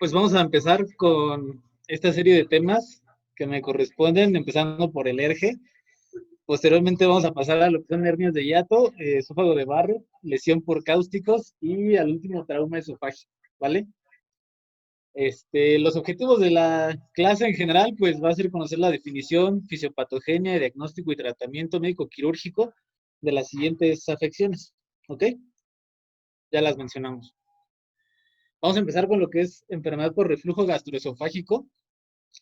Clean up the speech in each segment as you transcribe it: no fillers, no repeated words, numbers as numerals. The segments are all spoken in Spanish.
Pues vamos a empezar con esta serie de temas que me corresponden, empezando por el ERGE. Posteriormente vamos a pasar a lo que son hernias de hiato, esófago de barro, lesión por cáusticos y al último trauma esofágico, ¿vale? Los objetivos de la clase en general, pues va a ser conocer la definición, fisiopatogenia, diagnóstico y tratamiento médico-quirúrgico de las siguientes afecciones, ¿ok? Ya las mencionamos. Vamos a empezar con lo que es enfermedad por reflujo gastroesofágico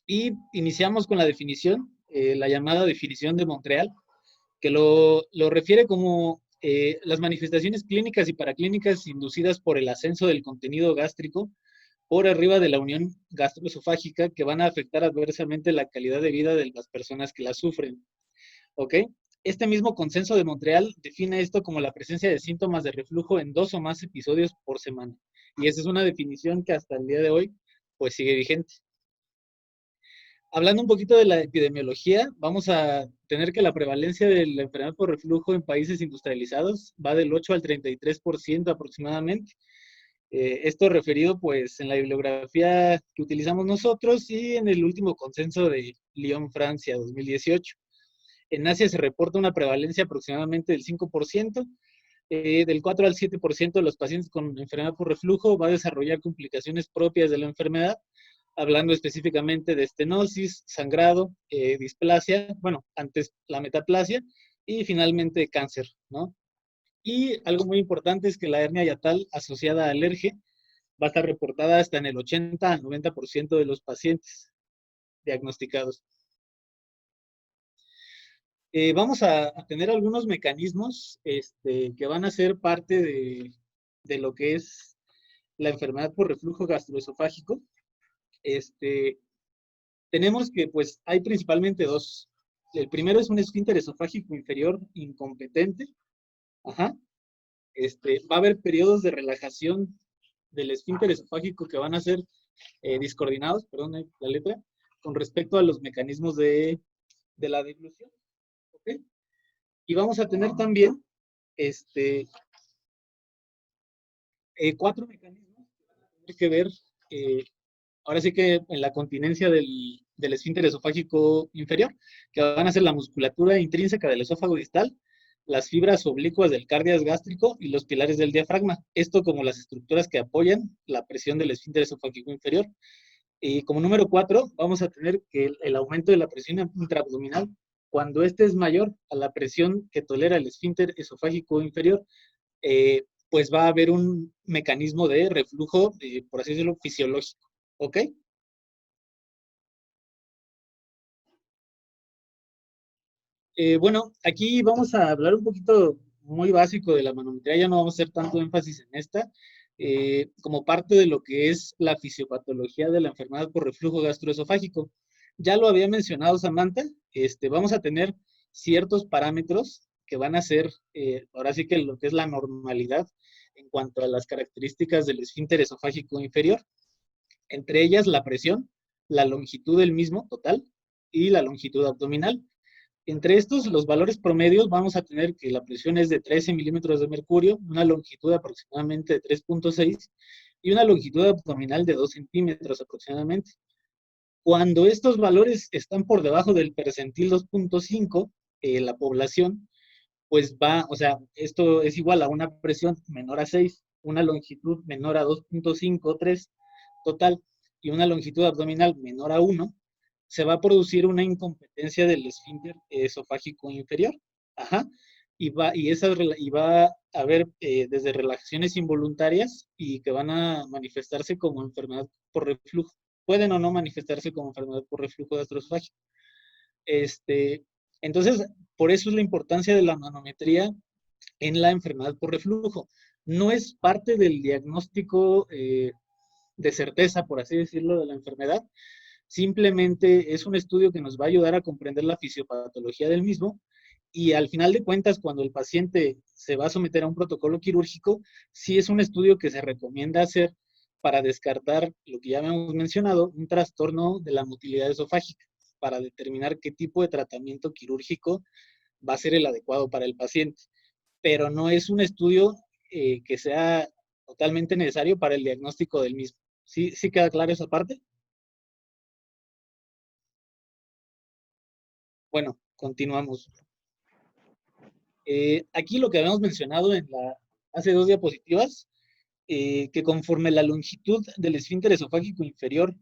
y iniciamos con la definición, la llamada definición de Montreal, que lo refiere como las manifestaciones clínicas y paraclínicas inducidas por el ascenso del contenido gástrico por arriba de la unión gastroesofágica que van a afectar adversamente la calidad de vida de las personas que la sufren. ¿Ok? Este mismo consenso de Montreal define esto como la presencia de síntomas de reflujo en 2 o más episodios por semana. Y esa es una definición que hasta el día de hoy pues sigue vigente. Hablando un poquito de la epidemiología, vamos a tener que la prevalencia de la enfermedad por reflujo en países industrializados va del 8 al 33% aproximadamente. Esto referido pues en la bibliografía que utilizamos nosotros y en el último consenso de Lyon, Francia, 2018. En Asia se reporta una prevalencia aproximadamente del 5%, del 4 al 7% de los pacientes con enfermedad por reflujo va a desarrollar complicaciones propias de la enfermedad, hablando específicamente de estenosis, sangrado, displasia, bueno, antes la metaplasia, y finalmente cáncer, ¿no? Y algo muy importante es que la hernia hiatal asociada al ERGE va a estar reportada hasta en el 80 al 90% de los pacientes diagnosticados. Vamos a tener algunos mecanismos que van a ser parte de lo que es la enfermedad por reflujo gastroesofágico. Tenemos que, pues, hay principalmente dos. El primero es un esfínter esofágico inferior incompetente. Ajá. Va a haber periodos de relajación del esfínter esofágico que van a ser discoordinados, perdón, la letra, con respecto a los mecanismos de la deglución. ¿Ok? Y vamos a tener también 4 mecanismos que tienen que ver, ahora sí que en la continencia del esfínter esofágico inferior, que van a ser la musculatura intrínseca del esófago distal, las fibras oblicuas del cardias gástrico y los pilares del diafragma. Esto como las estructuras que apoyan la presión del esfínter esofágico inferior. Y como número 4, vamos a tener que el aumento de la presión intraabdominal, cuando este es mayor a la presión que tolera el esfínter esofágico inferior, pues va a haber un mecanismo de reflujo, por así decirlo, fisiológico. ¿Ok? Bueno, aquí vamos a hablar un poquito muy básico de la manometría, ya no vamos a hacer tanto énfasis en esta, como parte de lo que es la fisiopatología de la enfermedad por reflujo gastroesofágico. Ya lo había mencionado Samantha, vamos a tener ciertos parámetros que van a ser, ahora sí que lo que es la normalidad en cuanto a las características del esfínter esofágico inferior, entre ellas la presión, la longitud del mismo total y la longitud abdominal. Entre estos, los valores promedios, vamos a tener que la presión es de 13 milímetros de mercurio, una longitud aproximadamente de 3.6 y una longitud abdominal de 2 centímetros aproximadamente. Cuando estos valores están por debajo del percentil 2.5, la población, pues va, o sea, esto es igual a una presión menor a 6, una longitud menor a 2.5, 3 total, y una longitud abdominal menor a 1, se va a producir una incompetencia del esfínter esofágico inferior. Ajá. Y va a haber desde relajaciones involuntarias y que van a manifestarse como enfermedad por reflujo. Pueden o no manifestarse como enfermedad por reflujo gastroesofágico. Entonces, por eso es la importancia de la manometría en la enfermedad por reflujo. No es parte del diagnóstico de certeza, por así decirlo, de la enfermedad. Simplemente es un estudio que nos va a ayudar a comprender la fisiopatología del mismo y al final de cuentas, cuando el paciente se va a someter a un protocolo quirúrgico, sí es un estudio que se recomienda hacer para descartar lo que ya habíamos mencionado, un trastorno de la motilidad esofágica, para determinar qué tipo de tratamiento quirúrgico va a ser el adecuado para el paciente. Pero no es un estudio que sea totalmente necesario para el diagnóstico del mismo. ¿Sí queda clara esa parte? Bueno, continuamos. Aquí lo que habíamos mencionado hace dos diapositivas, que conforme la longitud del esfínter esofágico inferior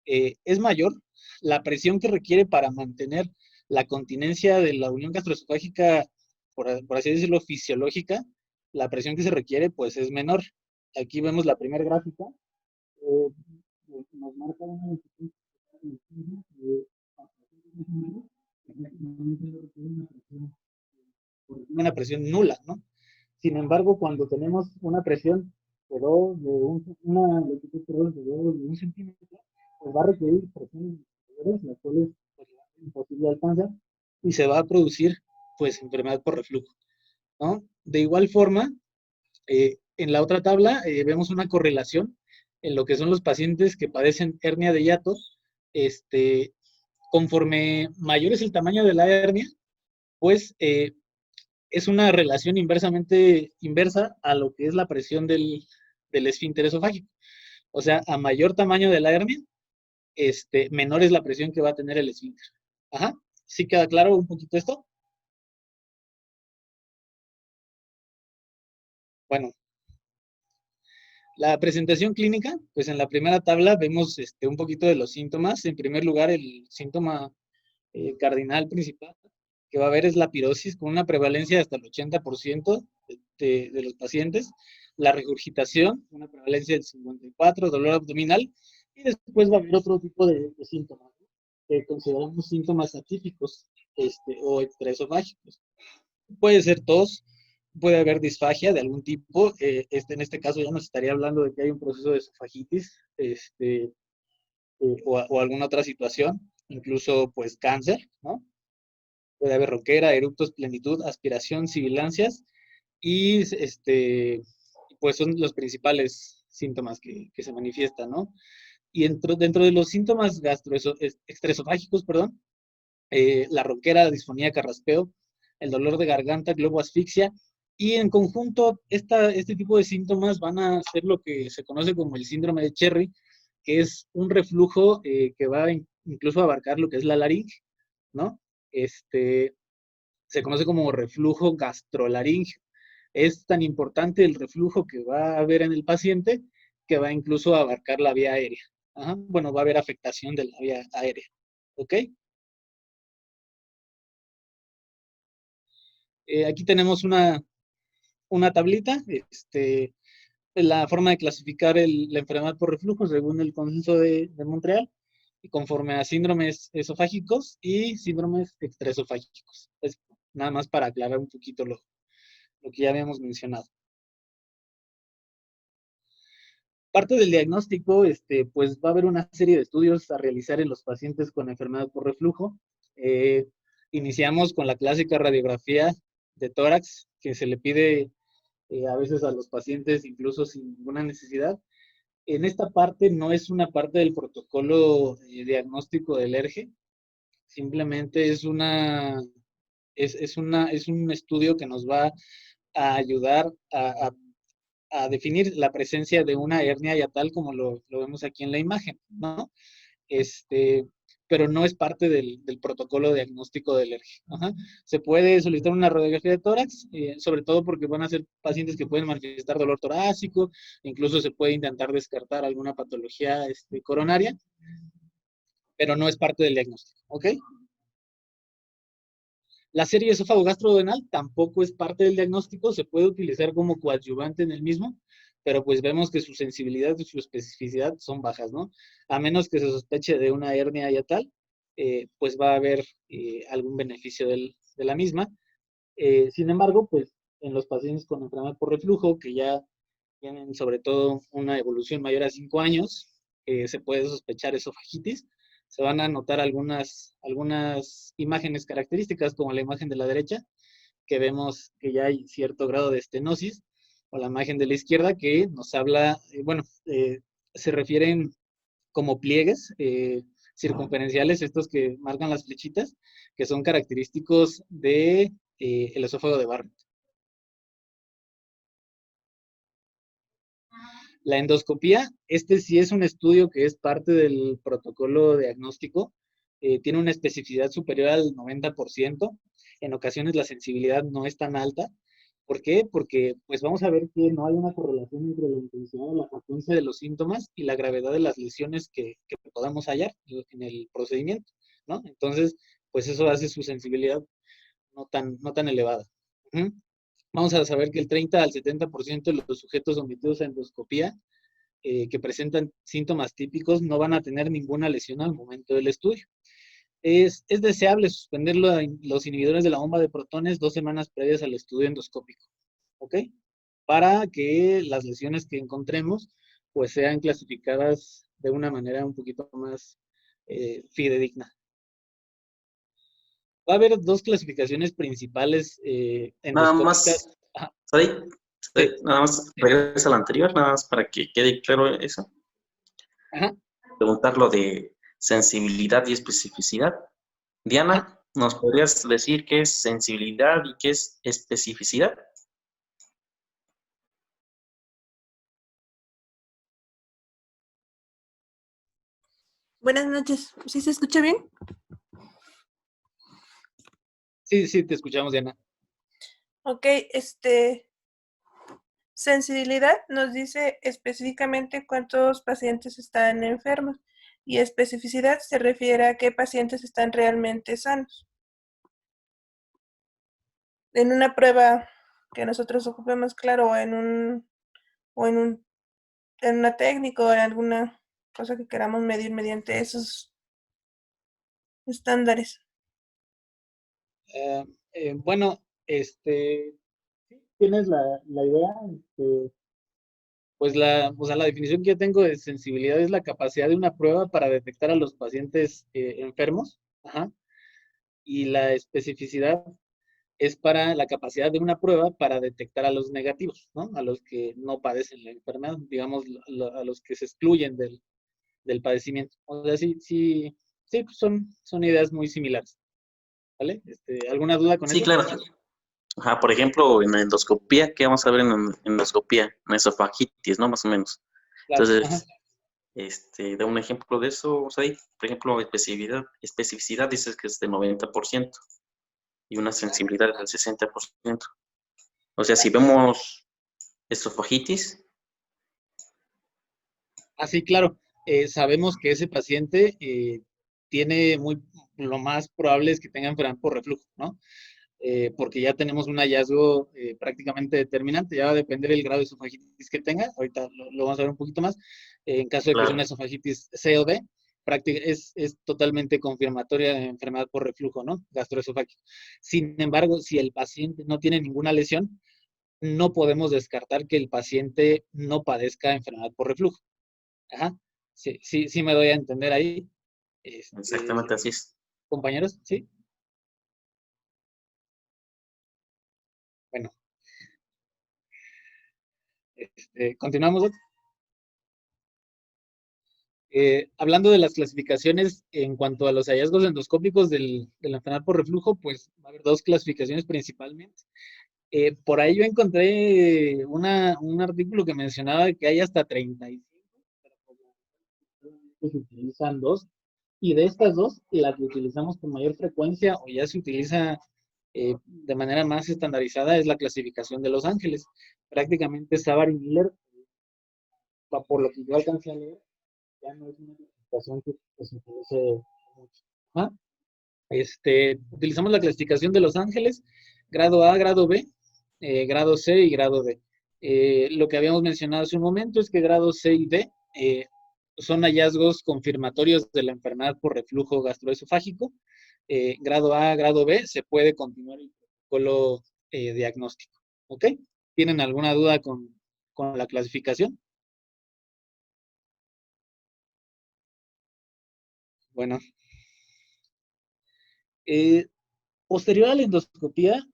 es mayor, la presión que requiere para mantener la continencia de la unión gastroesofágica, por así decirlo, fisiológica, la presión que se requiere pues es menor. Aquí vemos la primera gráfica, eh, nos marca una longitud una presión nula, ¿no? Sin embargo, cuando tenemos una presión una longitud de 1 centímetro, pues va a requerir presiones superiores, las cuales pues, es imposible alcanzar, y se va a producir pues enfermedad por reflujo, ¿no? De igual forma, en la otra tabla vemos una correlación en lo que son los pacientes que padecen hernia de hiato. Este, conforme mayor es el tamaño de la hernia, pues es una relación inversa a lo que es la presión del esfínter esofágico. O sea, a mayor tamaño de la hernia, menor es la presión que va a tener el esfínter. Ajá. ¿Sí queda claro un poquito esto? Bueno, la presentación clínica, pues en la primera tabla vemos un poquito de los síntomas. En primer lugar, el síntoma cardinal principal que va a haber es la pirosis con una prevalencia de hasta el 80% de los pacientes, la regurgitación, una prevalencia del 54%, dolor abdominal, y después va a haber otro tipo de síntomas, ¿no? Que consideramos síntomas atípicos o extraesofágicos. Puede ser tos, puede haber disfagia de algún tipo, en este caso ya nos estaría hablando de que hay un proceso de esofagitis, o alguna otra situación, incluso pues cáncer, ¿no? Puede haber roquera, eructos, plenitud, aspiración, sibilancias y pues son los principales síntomas que se manifiestan, ¿no? Y dentro de los síntomas extraesofágicos, perdón, la ronquera, la disfonía, carraspeo, el dolor de garganta, globoasfixia, y en conjunto este tipo de síntomas van a ser lo que se conoce como el síndrome de Cherry, que es un reflujo que va a incluso a abarcar lo que es la laringe, ¿no? Se conoce como reflujo gastrolaringeo. Es tan importante el reflujo que va a haber en el paciente que va incluso a abarcar la vía aérea. Ajá. Bueno, va a haber afectación de la vía aérea. ¿Ok? Aquí tenemos una tablita, la forma de clasificar la enfermedad por reflujo según el Consenso de Montreal, y conforme a síndromes esofágicos y síndromes extraesofágicos. Es nada más para aclarar un poquito lo que ya habíamos mencionado. Parte del diagnóstico, pues va a haber una serie de estudios a realizar en los pacientes con enfermedad por reflujo. Eh, Iniciamos con la clásica radiografía de tórax, que se le pide a veces a los pacientes incluso sin ninguna necesidad. En esta parte no es una parte del protocolo diagnóstico del ERGE, simplemente es un estudio que nos va a ayudar a definir la presencia de una hernia yatal como lo vemos aquí en la imagen, ¿no? Este, pero no es parte del protocolo diagnóstico de alergia. Ajá. Se puede solicitar una radiografía de tórax, sobre todo porque van a ser pacientes que pueden manifestar dolor torácico, incluso se puede intentar descartar alguna patología coronaria, pero no es parte del diagnóstico, ¿ok? La serie esófago-gastrodenal tampoco es parte del diagnóstico, se puede utilizar como coadyuvante en el mismo, pero pues vemos que su sensibilidad y su especificidad son bajas, ¿no? A menos que se sospeche de una hernia yatal, pues va a haber algún beneficio de la misma. Sin embargo, pues en los pacientes con enfermedad por reflujo, que ya tienen sobre todo una evolución mayor a 5 años, se puede sospechar esofagitis. Se van a notar algunas imágenes características, como la imagen de la derecha, que vemos que ya hay cierto grado de estenosis, o la imagen de la izquierda que nos habla, se refieren como pliegues circunferenciales, estos que marcan las flechitas, que son característicos de el esófago de Barrett. La endoscopía, este sí es un estudio que es parte del protocolo diagnóstico, tiene una especificidad superior al 90%, en ocasiones la sensibilidad no es tan alta. ¿Por qué? Porque pues vamos a ver que no hay una correlación entre la intensidad o la frecuencia de los síntomas y la gravedad de las lesiones que podamos hallar en el procedimiento, ¿no? Entonces, pues eso hace su sensibilidad no tan elevada. Ujú. Vamos a saber que el 30 al 70% de los sujetos sometidos a endoscopía que presentan síntomas típicos no van a tener ninguna lesión al momento del estudio. Es deseable suspender los inhibidores de la bomba de protones 2 semanas previas al estudio endoscópico, ¿ok? Para que las lesiones que encontremos pues sean clasificadas de una manera un poquito más fidedigna. Va a haber dos clasificaciones principales Nada endoscópicas. más, Ajá, sorry, sí, nada más sí, regresa a la anterior, nada más para que quede claro eso. ajá, Preguntar lo de sensibilidad y especificidad. ajá. Diana, ¿nos podrías decir qué es sensibilidad y qué es especificidad? Buenas noches. ¿Sí se escucha bien? Sí, sí, te escuchamos, Diana. Ok, sensibilidad nos dice específicamente cuántos pacientes están enfermos y especificidad se refiere a qué pacientes están realmente sanos. En una prueba que nosotros ocupemos, claro, o en una técnica o en alguna cosa que queramos medir mediante esos estándares. Eh, bueno, sí, tienes la idea. Pues o sea, la definición que yo tengo de sensibilidad es la capacidad de una prueba para detectar a los pacientes enfermos. Ajá. Y la especificidad es para la capacidad de una prueba para detectar a los negativos, ¿no? A los que no padecen la enfermedad, digamos, a los que se excluyen del padecimiento. O sea, sí, sí, sí, pues son ideas muy similares, ¿vale? ¿Alguna duda con Sí, eso? claro. Ajá, por ejemplo, en la endoscopía, ¿qué vamos a ver en endoscopía? En esofagitis, ¿no? Más o menos. Claro, ajá. Entonces, da un ejemplo de eso, o sea, por ejemplo, especificidad dices que es del 90% y una sensibilidad del 60%. O sea, si vemos esofagitis, Así, claro, sabemos que ese paciente tiene lo más probable es que tenga enfermedad por reflujo, ¿no? Porque ya tenemos un hallazgo prácticamente determinante, ya va a depender el grado de esofagitis que tenga, ahorita lo vamos a ver un poquito más, en caso de que sea una claro, esofagitis C o D, es totalmente confirmatoria de enfermedad por reflujo, ¿no? Gastroesofágico. Sin embargo, si el paciente no tiene ninguna lesión, no podemos descartar que el paciente no padezca enfermedad por reflujo. Ajá. Sí, sí, sí me doy a entender ahí. exactamente así es. Compañeros, sí. Bueno, continuamos, Doc. Hablando de las clasificaciones en cuanto a los hallazgos endoscópicos de la enfermedad por reflujo, pues va a haber dos clasificaciones principalmente. Por ahí yo encontré un artículo que mencionaba que hay hasta 35, pero como se utilizan dos, y de estas dos, la que utilizamos con mayor frecuencia o ya se utiliza de manera más estandarizada es la clasificación de Los Ángeles. Prácticamente Savary y Miller, por lo que yo alcancé a leer, ya no es una clasificación que se utilice mucho. ¿Ah? Utilizamos la clasificación de Los Ángeles, grado A, grado B, grado C y grado D. Lo que habíamos mencionado hace un momento es que grado C y D son hallazgos confirmatorios de la enfermedad por reflujo gastroesofágico. Grado A, grado B, se puede continuar el protocolo diagnóstico. ¿Ok? ¿Tienen alguna duda con la clasificación? Bueno, eh, posterior a la endoscopía,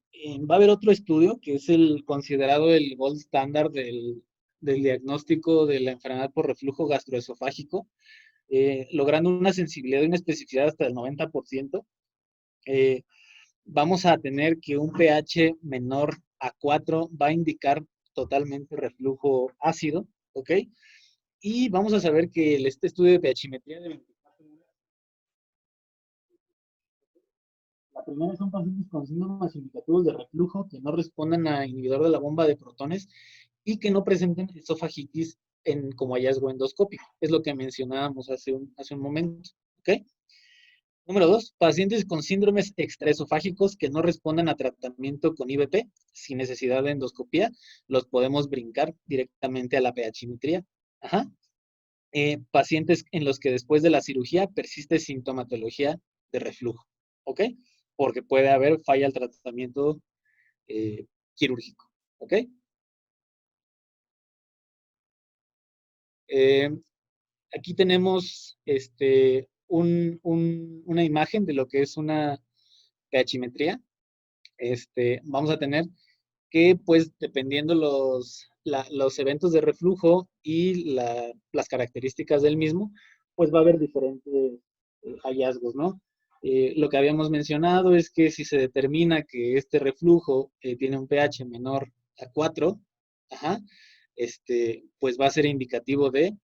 va a haber otro estudio que es el considerado el gold standard del diagnóstico de la enfermedad por reflujo gastroesofágico, logrando una sensibilidad y una especificidad hasta el 90%. Vamos a tener que un pH menor a 4 va a indicar totalmente reflujo ácido, ¿ok? Y vamos a saber que este estudio de pHimetría de 24 horas, la primera son pacientes con síntomas indicativos de reflujo que no respondan a inhibidor de la bomba de protones y que no presenten esofagitis como hallazgo endoscópico. Es lo que mencionábamos hace un momento, ¿ok? Número 2, pacientes con síndromes extraesofágicos que no respondan a tratamiento con IVP sin necesidad de endoscopía, los podemos brincar directamente a la pHimetría. Ajá. Pacientes en los que después de la cirugía persiste sintomatología de reflujo, ¿ok? Porque puede haber falla al tratamiento quirúrgico, ¿ok? Eh, Aquí tenemos una imagen de lo que es una pHimetría. Vamos a tener que, pues, dependiendo los eventos de reflujo y las características del mismo, pues va a haber diferentes hallazgos, ¿no? Lo que habíamos mencionado es que si se determina que este reflujo tiene un pH menor a 4, ajá, pues va a ser indicativo de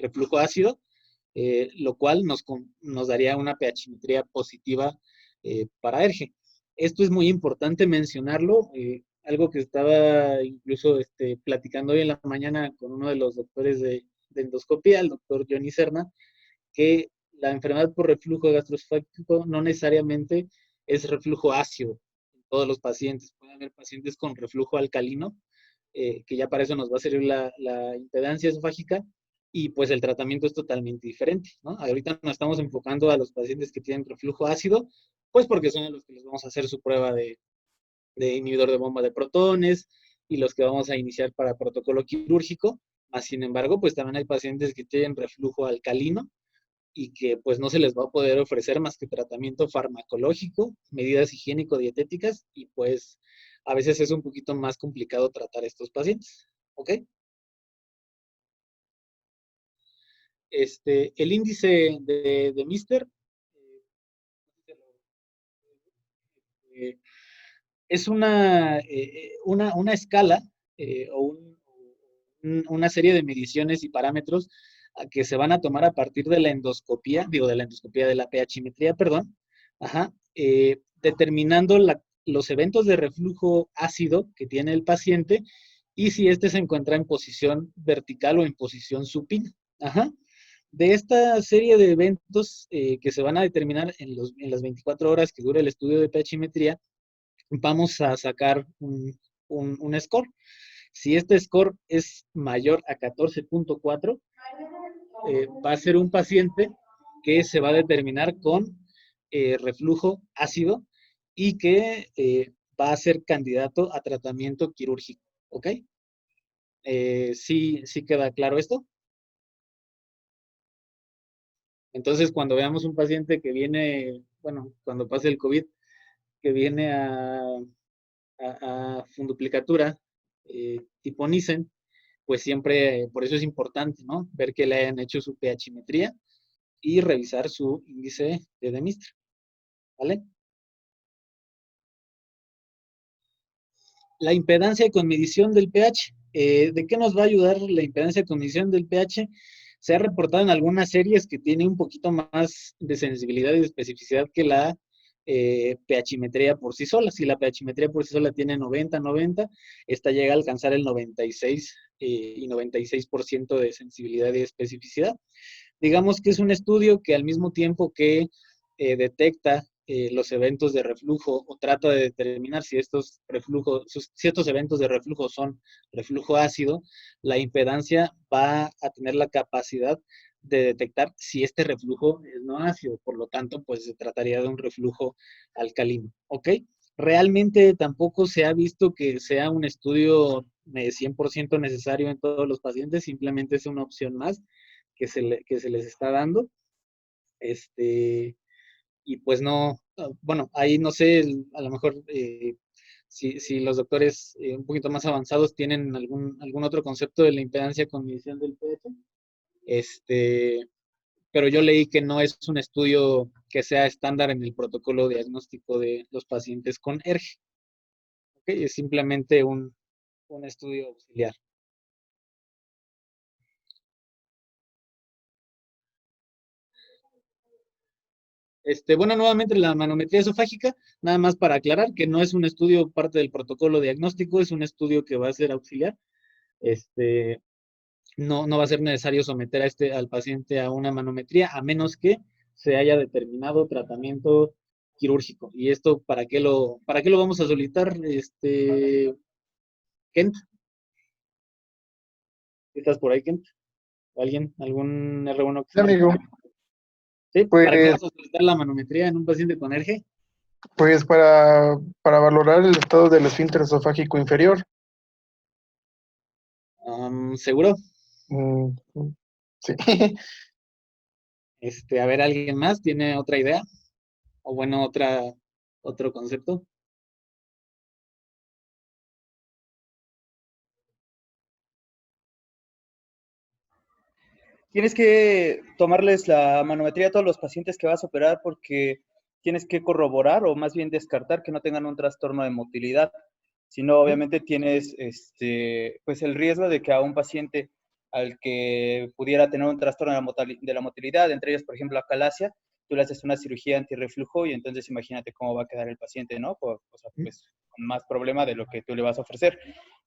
reflujo ácido, lo cual nos daría una pHimetría positiva para ERGE. Esto es muy importante mencionarlo, algo que estaba incluso platicando hoy en la mañana con uno de los doctores de endoscopía, el doctor Johnny Serna, que la enfermedad por reflujo gastroesofágico no necesariamente es reflujo ácido en todos los pacientes. Puede haber pacientes con reflujo alcalino, que ya para eso nos va a servir la impedancia esofágica, y pues el tratamiento es totalmente diferente, ¿no? Ahorita nos estamos enfocando a los pacientes que tienen reflujo ácido, pues porque son los que les vamos a hacer su prueba de inhibidor de bomba de protones y los que vamos a iniciar para protocolo quirúrgico. Más sin embargo, pues también hay pacientes que tienen reflujo alcalino y que pues no se les va a poder ofrecer más que tratamiento farmacológico, medidas higiénico-dietéticas, y pues a veces es un poquito más complicado tratar a estos pacientes, ¿ok? El índice de Mister eh, es una escala o una serie de mediciones y parámetros que se van a tomar a partir de la endoscopía, de la pHimetría, perdón, ajá, determinando los eventos de reflujo ácido que tiene el paciente y si éste se encuentra en posición vertical o en posición supina. Ajá. De esta serie de eventos que se van a determinar en las 24 horas que dura el estudio de pHimetría, vamos a sacar un score. Si este score es mayor a 14.4, va a ser un paciente que se va a determinar con reflujo ácido y que va a ser candidato a tratamiento quirúrgico. ¿Ok? ¿Sí queda claro esto? Entonces, cuando veamos un paciente que viene, bueno, cuando pase el COVID, que viene a funduplicatura tipo Nissen, pues siempre, por eso es importante, ¿no? Ver que le hayan hecho su pHimetría y revisar su índice de Demistre, ¿vale? La impedancia con medición del pH. ¿De qué nos va a ayudar la impedancia con medición del pH? Se ha reportado en algunas series que tiene un poquito más de sensibilidad y de especificidad que la pHimetría por sí sola. Si la pHimetría por sí sola tiene 90, esta llega a alcanzar el 96 y 96% de sensibilidad y especificidad. Digamos que es un estudio que al mismo tiempo que detecta los eventos de reflujo o trata de determinar si si estos eventos de reflujo son reflujo ácido, la impedancia va a tener la capacidad de detectar si este reflujo es no ácido, por lo tanto, pues se trataría de un reflujo alcalino, ¿ok? Realmente tampoco se ha visto que sea un estudio 100% necesario en todos los pacientes, simplemente es una opción más que se les está dando. Y pues no, bueno, ahí no sé, a lo mejor si los doctores un poquito más avanzados tienen algún otro concepto de la impedancia con medición del pH, pero yo leí que no es un estudio que sea estándar en el protocolo diagnóstico de los pacientes con ERGE, ¿ok? Es simplemente un estudio auxiliar. Bueno, nuevamente la manometría esofágica, nada más para aclarar que no es un estudio parte del protocolo diagnóstico, es un estudio que va a ser auxiliar. Este, no va a ser necesario someter al paciente a una manometría, a menos que se haya determinado tratamiento quirúrgico. ¿Y esto para qué lo vamos a solicitar, Kent? ¿Estás por ahí, Kent? ¿Alguien? ¿Algún R1 que Sí, se llame? amigo, ¿Sí? ¿Para qué pues, vamos a solicitar la manometría en un paciente con ERGE? pues para valorar el estado del esfínter esofágico inferior. ¿Seguro? Mm, sí. A ver, ¿alguien más tiene otra idea? O bueno, otro concepto. Tienes que tomarles la manometría a todos los pacientes que vas a operar porque tienes que corroborar o más bien descartar que no tengan un trastorno de motilidad. Si no, obviamente tienes pues el riesgo de que a un paciente al que pudiera tener un trastorno de la motilidad, entre ellos, por ejemplo, acalasia, tú le haces una cirugía antirreflujo y entonces imagínate cómo va a quedar el paciente, ¿no? O sea, pues con más problema de lo que tú le vas a ofrecer.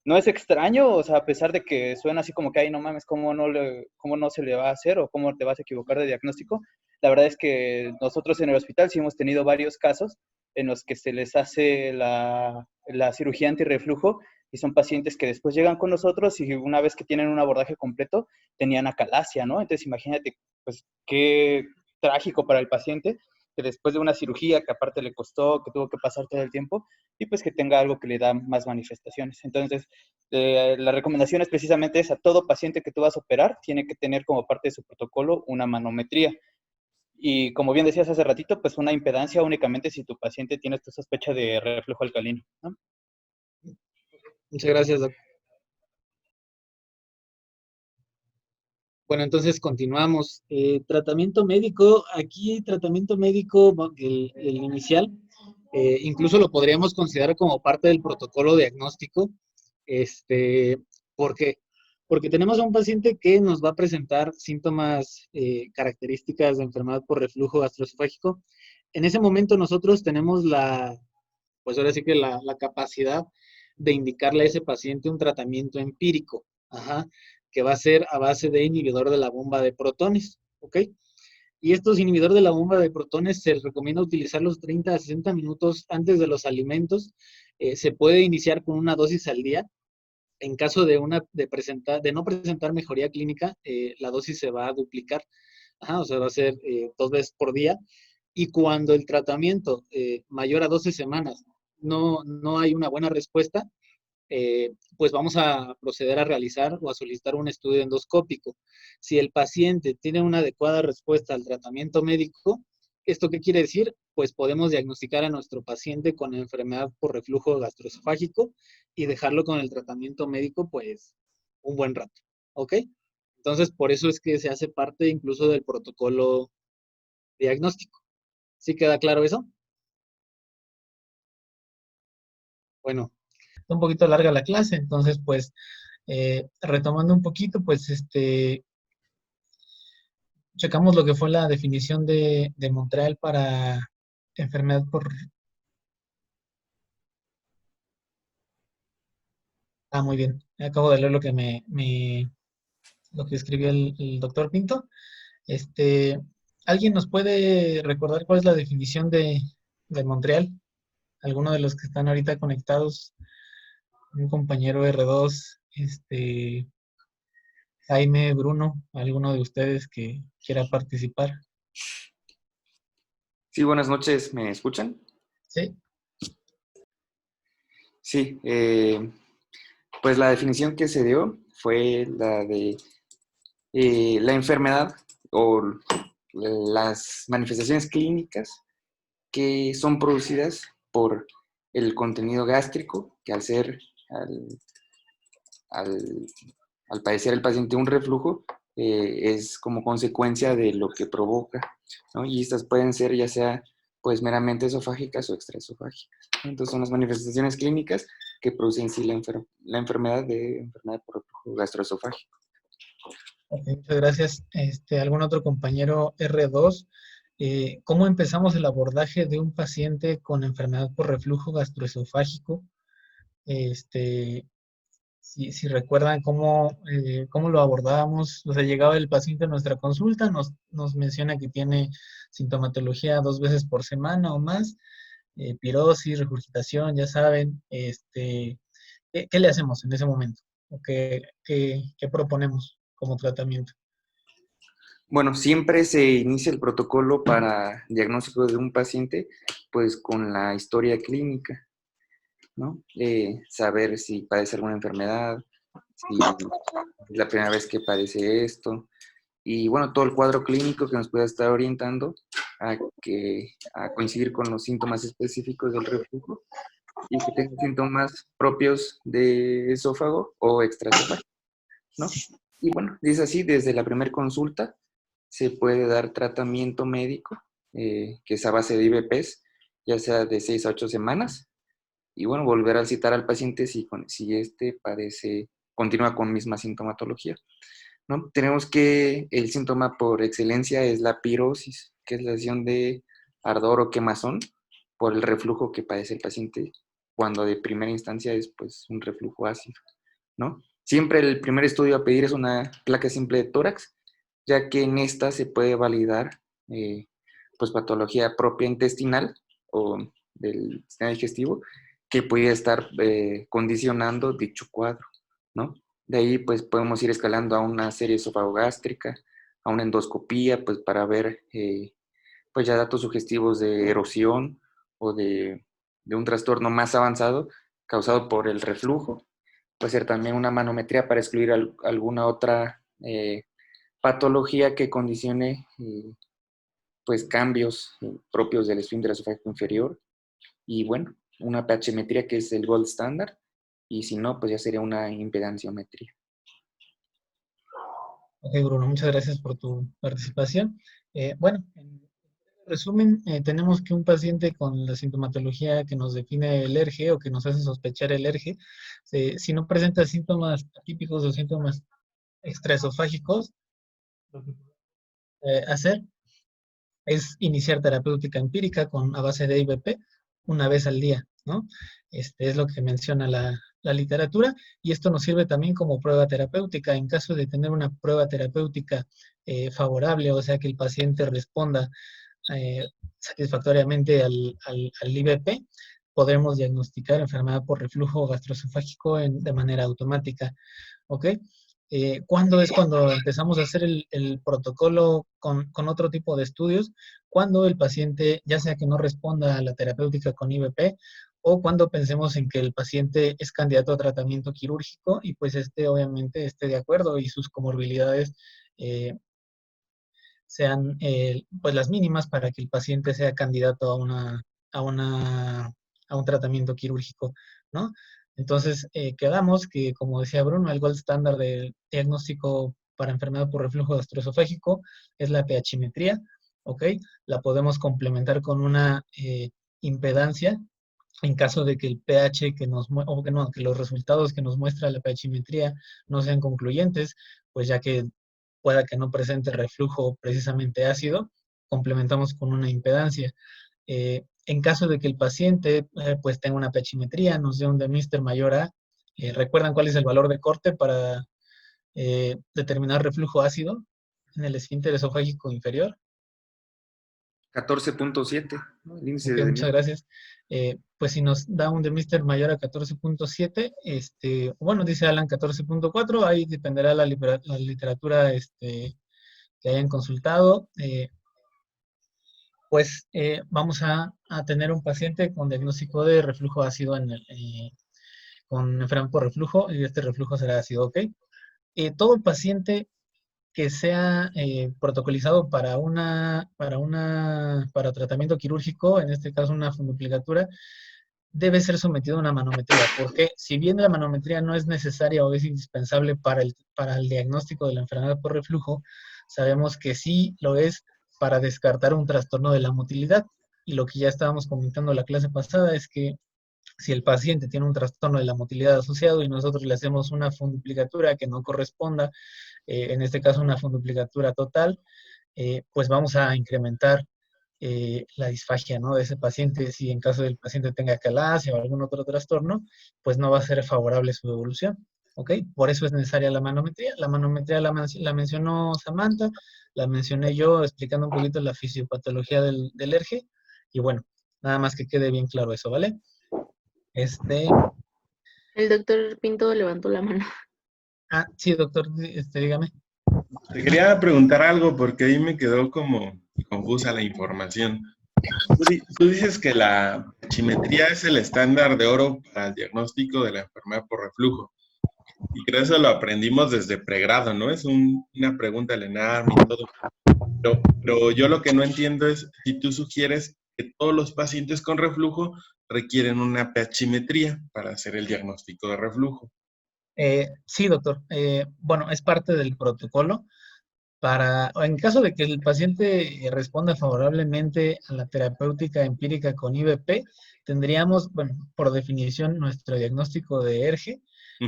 No es extraño, o sea, a pesar de que suena así como que, ay, no mames, cómo no se le va a hacer o cómo te vas a equivocar de diagnóstico, la verdad es que nosotros en el hospital sí hemos tenido varios casos en los que se les hace la cirugía antirreflujo y son pacientes que después llegan con nosotros y una vez que tienen un abordaje completo, tenían acalasia, ¿no? Entonces imagínate, pues, qué trágico para el paciente que después de una cirugía que aparte le costó, que tuvo que pasar todo el tiempo, y pues que tenga algo que le da más manifestaciones. Entonces, la recomendación es precisamente esa, todo paciente que tú vas a operar tiene que tener como parte de su protocolo una manometría. Y como bien decías hace ratito, pues una impedancia únicamente si tu paciente tiene esta sospecha de reflujo alcalino, ¿no? Muchas gracias, doc. Bueno, entonces continuamos. Tratamiento médico, aquí tratamiento médico, el inicial, incluso lo podríamos considerar como parte del protocolo diagnóstico, este, porque, porque tenemos a un paciente que nos va a presentar síntomas, características de enfermedad por reflujo gastroesofágico. En ese momento nosotros tenemos pues ahora sí que la capacidad de indicarle a ese paciente un tratamiento empírico, ajá, que va a ser a base de inhibidor de la bomba de protones, ¿ok? Y estos inhibidores de la bomba de protones se recomienda utilizarlos 30 a 60 minutos antes de los alimentos. Se puede iniciar con una dosis al día. En caso de no presentar mejoría clínica, la dosis se va a duplicar. Ajá, o sea, va a ser 2 veces por día. Y cuando el tratamiento mayor a 12 semanas no hay una buena respuesta, pues vamos a proceder a realizar o a solicitar un estudio endoscópico. Si el paciente tiene una adecuada respuesta al tratamiento médico, ¿esto qué quiere decir? Pues podemos diagnosticar a nuestro paciente con enfermedad por reflujo gastroesofágico y dejarlo con el tratamiento médico, pues, un buen rato. ¿Ok? Entonces, por eso es que se hace parte incluso del protocolo diagnóstico. ¿Sí queda claro eso? Bueno, está un poquito larga la clase, entonces, pues, retomando un poquito, pues, checamos lo que fue la definición de Montreal para enfermedad por... Ah, muy bien. Acabo de leer lo que lo que escribió el doctor Pinto. Este, ¿Alguien nos puede recordar cuál es la definición de Montreal? ¿Alguno de los que están ahorita conectados? Un compañero R2, Jaime, Bruno, alguno de ustedes que quiera participar. Sí, buenas noches, ¿me escuchan? Sí. Sí, pues la definición que se dio fue la de la enfermedad o las manifestaciones clínicas que son producidas por el contenido gástrico, que al, al padecer el paciente un reflujo, es como consecuencia de lo que provoca, ¿no? Y estas pueden ser ya sea pues meramente esofágicas o extraesofágicas, ¿no? Entonces son las manifestaciones clínicas que producen sí la enfermedad por reflujo gastroesofágico. Ok, muchas gracias. ¿Algún otro compañero R2 ¿cómo empezamos el abordaje de un paciente con enfermedad por reflujo gastroesofágico? Si recuerdan cómo lo abordábamos, o sea, llegaba el paciente a nuestra consulta, nos menciona que tiene sintomatología 2 veces por semana o más, pirosis, regurgitación, ya saben, ¿qué le hacemos en ese momento? ¿O qué proponemos como tratamiento? Bueno, siempre se inicia el protocolo para diagnóstico de un paciente, pues con la historia clínica, ¿no? Saber si padece alguna enfermedad, si es la primera vez que padece esto, y bueno, todo el cuadro clínico que nos pueda estar orientando a coincidir con los síntomas específicos del reflujo y que tenga síntomas propios de esófago o extraesofágico, ¿no? Y bueno, es así, desde la primera consulta se puede dar tratamiento médico, que es a base de IVPs, ya sea de 6 a 8 semanas, y bueno, volver a citar al paciente si este continúa con misma sintomatología, ¿no? Tenemos que el síntoma por excelencia es la pirosis, que es la lesión de ardor o quemazón por el reflujo que padece el paciente, cuando de primera instancia es pues un reflujo ácido, ¿no? Siempre el primer estudio a pedir es una placa simple de tórax, ya que en esta se puede validar pues patología propia intestinal o del sistema digestivo que puede estar condicionando dicho cuadro, ¿no? De ahí pues podemos ir escalando a una serie esofagogástrica, a una endoscopía, pues para ver pues ya datos sugestivos de erosión o de un trastorno más avanzado causado por el reflujo. Puede ser también una manometría para excluir alguna otra patología que condicione pues cambios propios del esfínter esofágico inferior. Y bueno, una pHmetría que es el gold standard, y si no, pues ya sería una impedanciometría. Ok, Bruno, muchas gracias por tu participación. Bueno, en resumen, tenemos que un paciente con la sintomatología que nos define el ERGE o que nos hace sospechar el ERGE, si no presenta síntomas atípicos o síntomas extraesofágicos, lo que hacer es iniciar terapéutica empírica a base de IVP una vez al día, ¿no? Es lo que menciona la literatura, y esto nos sirve también como prueba terapéutica. En caso de tener una prueba terapéutica favorable, o sea que el paciente responda satisfactoriamente al IVP, podremos diagnosticar enfermedad por reflujo gastroesofágico de manera automática, ¿ok? ¿Cuándo es cuando empezamos a hacer el protocolo con otro tipo de estudios? Cuando el paciente, ya sea que no responda a la terapéutica con IVP, o cuando pensemos en que el paciente es candidato a tratamiento quirúrgico y pues obviamente esté de acuerdo y sus comorbilidades sean pues las mínimas para que el paciente sea candidato a un tratamiento quirúrgico, ¿no? Entonces, quedamos que, como decía Bruno, el gold estándar del diagnóstico para enfermedad por reflujo gastroesofágico es la pHmetría, ¿ok? La podemos complementar con una impedancia en caso de que el pH que los resultados que nos muestra la pHmetría no sean concluyentes, pues ya que pueda que no presente reflujo precisamente ácido, complementamos con una impedancia. En caso de que el paciente pues tenga una pHmetría, nos dé un de Mister mayor a, ¿recuerdan cuál es el valor de corte para determinar reflujo ácido en el esfínter esofágico inferior? 14.7, ¿no? El índice Ok, de muchas Demier. gracias. Pues si nos da un de Mister mayor a 14.7, bueno, dice Alan 14.4, ahí dependerá la literatura que hayan consultado. Pues vamos a tener un paciente con diagnóstico de reflujo ácido con enfermedad por reflujo, y este reflujo será ácido, ¿ok? Todo el paciente que sea protocolizado para tratamiento quirúrgico, en este caso una fundopligatura, debe ser sometido a una manometría, porque si bien la manometría no es necesaria o es indispensable para el diagnóstico de la enfermedad por reflujo, sabemos que sí lo es para descartar un trastorno de la motilidad. Y lo que ya estábamos comentando la clase pasada es que si el paciente tiene un trastorno de la motilidad asociado y nosotros le hacemos una fundopligatura que no corresponda, en este caso una fundopligatura total, pues vamos a incrementar la disfagia, ¿no?, de ese paciente. Si en caso del paciente tenga calasia o algún otro trastorno, pues no va a ser favorable su evolución. ¿Ok? Por eso es necesaria la manometría. La manometría la mencionó Samantha, la mencioné yo explicando un poquito la fisiopatología del ERGE. Y bueno, nada más que quede bien claro eso, ¿vale? El doctor Pinto levantó la mano. Sí, doctor, dígame. Te quería preguntar algo porque ahí me quedó como confusa la información. Tú dices que la tachimetría es el estándar de oro para el diagnóstico de la enfermedad por reflujo. Y creo eso lo aprendimos desde pregrado, ¿no? Es una pregunta del ENARM y todo. Pero yo lo que no entiendo es si tú sugieres que todos los pacientes con reflujo requieren una tachimetría para hacer el diagnóstico de reflujo. Sí, doctor. Bueno, es parte del protocolo. En caso de que el paciente responda favorablemente a la terapéutica empírica con IVP, tendríamos, bueno, por definición, nuestro diagnóstico de ERGE,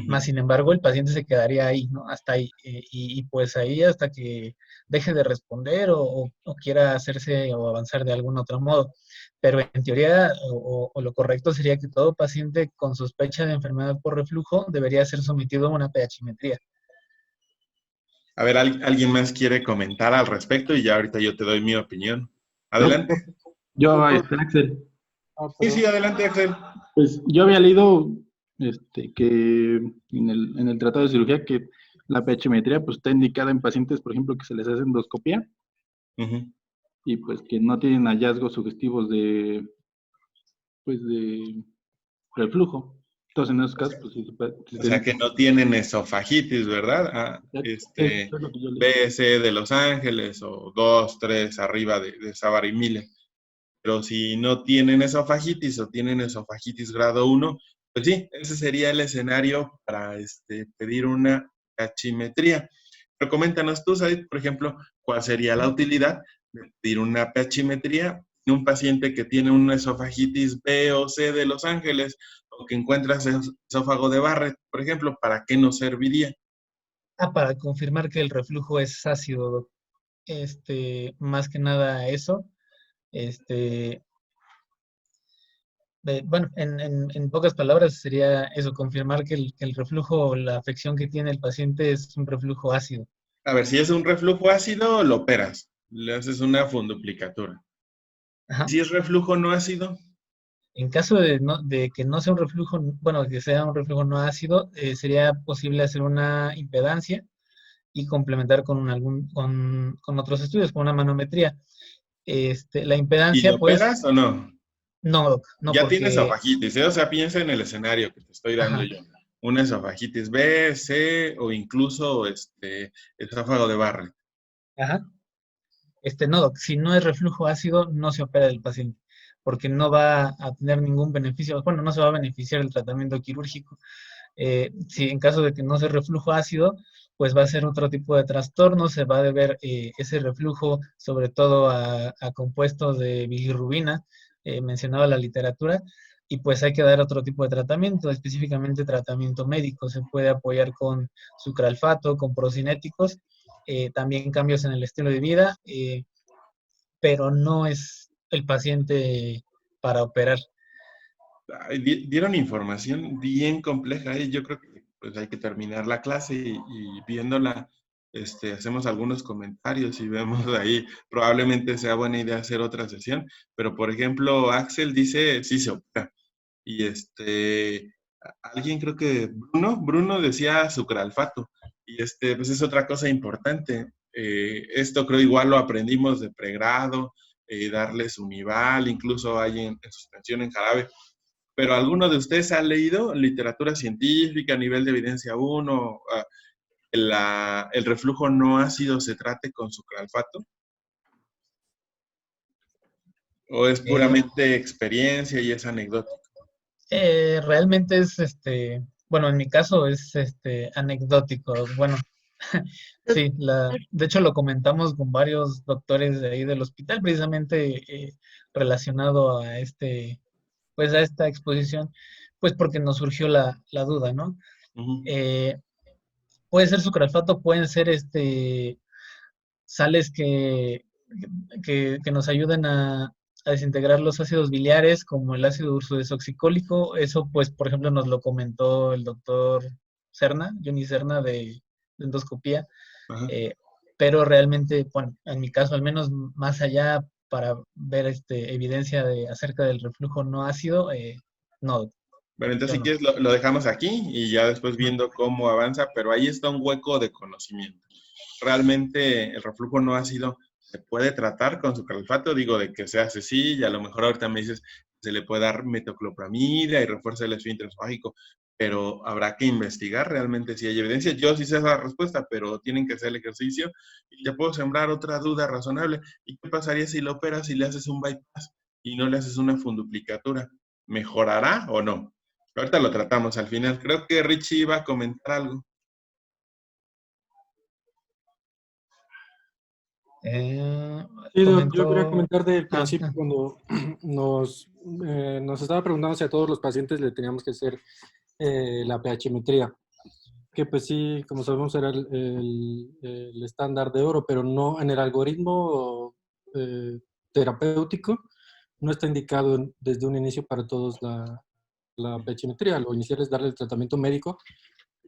más sin embargo, el paciente se quedaría ahí, ¿no? Hasta ahí. Y pues ahí hasta que deje de responder o quiera hacerse o avanzar de algún otro modo. Pero en teoría, o lo correcto sería que todo paciente con sospecha de enfermedad por reflujo debería ser sometido a una pH-metría. A ver, ¿alguien más quiere comentar al respecto? Y ya ahorita yo te doy mi opinión. Adelante. Yo, Axel. Sí, adelante, Axel. Pues yo había leído que en el tratado de cirugía que la pH-metría pues está indicada en pacientes, por ejemplo, que se les hace endoscopía y pues que no tienen hallazgos sugestivos de reflujo. Entonces, en esos casos, pues sí. O sea, que no tienen esofagitis, ¿verdad? BS de Los Ángeles o 2, 3 arriba de Savart y Miller. Pero si no tienen esofagitis o tienen esofagitis grado 1, pues sí, ese sería el escenario para pedir una tachimetría. Pero coméntanos tú, Said, por ejemplo, ¿cuál sería la utilidad de pedir una tachimetría en un paciente que tiene una esofagitis B o C de Los Ángeles o que encuentras esófago de Barrett, por ejemplo? ¿Para qué nos serviría? Para confirmar que el reflujo es ácido, más que nada eso. Bueno, en pocas palabras sería eso, confirmar que el reflujo, la afección que tiene el paciente es un reflujo ácido. A ver, si es un reflujo ácido, lo operas, le haces una funduplicatura. Ajá. Si es reflujo no ácido. En caso de que no sea un reflujo, bueno, que sea un reflujo no ácido, sería posible hacer una impedancia y complementar con otros estudios, con una manometría. La ¿Y impedancia, lo pues, operas o no? no, Doc, no, Ya porque... tienes esofagitis, ¿eh? O sea, piensa en el escenario que te estoy dando yo. Una esofagitis B, C o incluso esófago de Barrett. Ajá. No, Doc, si no es reflujo ácido, no se opera el paciente, porque no va a tener ningún beneficio, bueno, no se va a beneficiar el tratamiento quirúrgico. Si en caso de que no sea reflujo ácido, pues va a ser otro tipo de trastorno, se va a deber ese reflujo sobre todo a compuestos de bilirrubina, mencionaba la literatura, y pues hay que dar otro tipo de tratamiento, específicamente tratamiento médico. Se puede apoyar con sucralfato, con procinéticos, también cambios en el estilo de vida, pero no es el paciente para operar. Dieron información bien compleja y yo creo que pues hay que terminar la clase y viéndola, hacemos algunos comentarios y vemos ahí, probablemente sea buena idea hacer otra sesión, pero por ejemplo, Axel dice, sí se opera. Y alguien creo que Bruno decía sucralfato. Y pues es otra cosa importante. Esto creo igual lo aprendimos de pregrado, darles Unival, incluso hay en suspensión en jarabe. Pero ¿alguno de ustedes ha leído literatura científica a nivel de evidencia 1? ¿El reflujo no ácido se trate con sucralfato? ¿O es puramente experiencia y es anecdótico? Realmente es, bueno, en mi caso es anecdótico. Bueno, sí, de hecho lo comentamos con varios doctores de ahí del hospital, precisamente relacionado a pues a esta exposición, pues porque nos surgió la duda, ¿no? Puede ser sucralfato, pueden ser sales que que nos ayuden a desintegrar los ácidos biliares, como el ácido ursodesoxicólico. Eso, pues, por ejemplo, nos lo comentó el doctor Serna, Johnny Serna, de endoscopía. Pero realmente, bueno, en mi caso, al menos más allá para ver evidencia acerca del reflujo no ácido, no. Bueno, entonces si no. quieres lo dejamos aquí y ya después viendo cómo avanza, pero ahí está un hueco de conocimiento. Realmente el reflujo no ácido se puede tratar con sucralfato, digo de que se hace sí, y a lo mejor ahorita me dices se le puede dar metoclopramida y refuerza el esfínter esofágico, pero habrá que investigar realmente si hay evidencia. Yo sí sé esa respuesta, pero tienen que hacer el ejercicio y te puedo sembrar otra duda razonable. ¿Y qué pasaría si lo operas y le haces un bypass y no le haces una funduplicatura? ¿Mejorará o no? Ahorita lo tratamos al final. Creo que Richie iba a comentar algo. Sí, yo quería comentar del principio cuando nos estaba preguntando si a todos los pacientes le teníamos que hacer la pHmetría, que pues sí, como sabemos era el estándar de oro, pero no en el algoritmo terapéutico, no está indicado desde un inicio para todos la pHmetría. Lo inicial es darle el tratamiento médico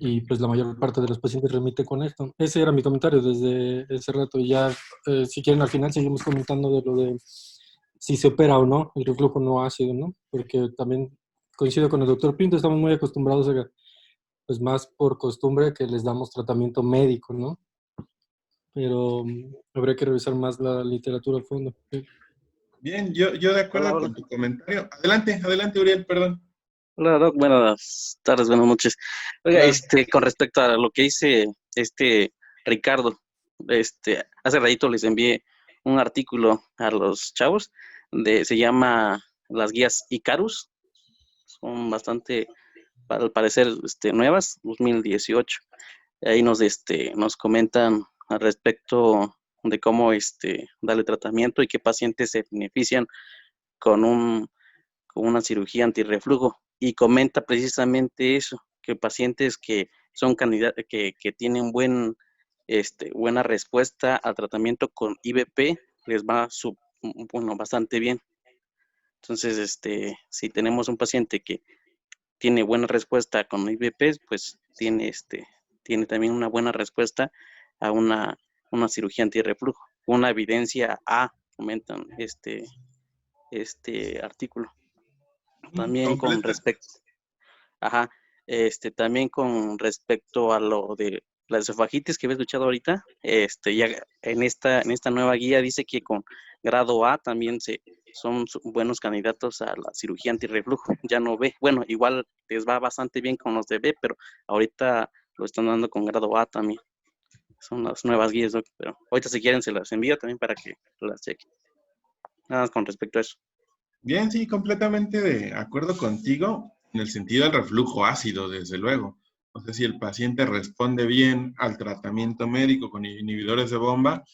y pues la mayor parte de los pacientes remite con esto. Ese era mi comentario desde ese rato. Y ya, si quieren, al final seguimos comentando de lo de si se opera o no el reflujo no ácido, ¿no? Porque también coincido con el doctor Pinto, estamos muy acostumbrados a, pues más por costumbre, que les damos tratamiento médico, ¿no? Pero habría que revisar más la literatura a fondo. ¿Sí? Bien, yo de acuerdo con tu comentario. Adelante, Uriel, perdón. Hola, Doc. Buenas tardes, buenas noches. Oiga, con respecto a lo que dice Ricardo, hace ratito les envié un artículo a los chavos, se llama Las guías Icarus, son bastante, al parecer, nuevas, 2018. Ahí nos comentan al respecto de cómo darle tratamiento y qué pacientes se benefician con una cirugía antirreflujo. Y comenta precisamente eso, que pacientes que son candidatos, que tienen buena respuesta al tratamiento con IVP, les va bastante bien. Entonces, si tenemos un paciente que tiene buena respuesta con IVP, pues tiene también una buena respuesta a una cirugía antirreflujo. Una evidencia A, comentan este artículo. También con respecto, también con respecto a lo de la esofagitis que había escuchado ahorita, ya en esta nueva guía dice que con grado A también son buenos candidatos a la cirugía antirreflujo, ya no B. Bueno, igual les va bastante bien con los de B, pero ahorita lo están dando con grado A también. Son las nuevas guías, ¿no? Pero ahorita si quieren se las envío también para que las chequen. Nada más con respecto a eso. Bien, sí, completamente de acuerdo contigo en el sentido del reflujo ácido, desde luego. O sea, si el paciente responde bien al tratamiento médico con inhibidores de bomba,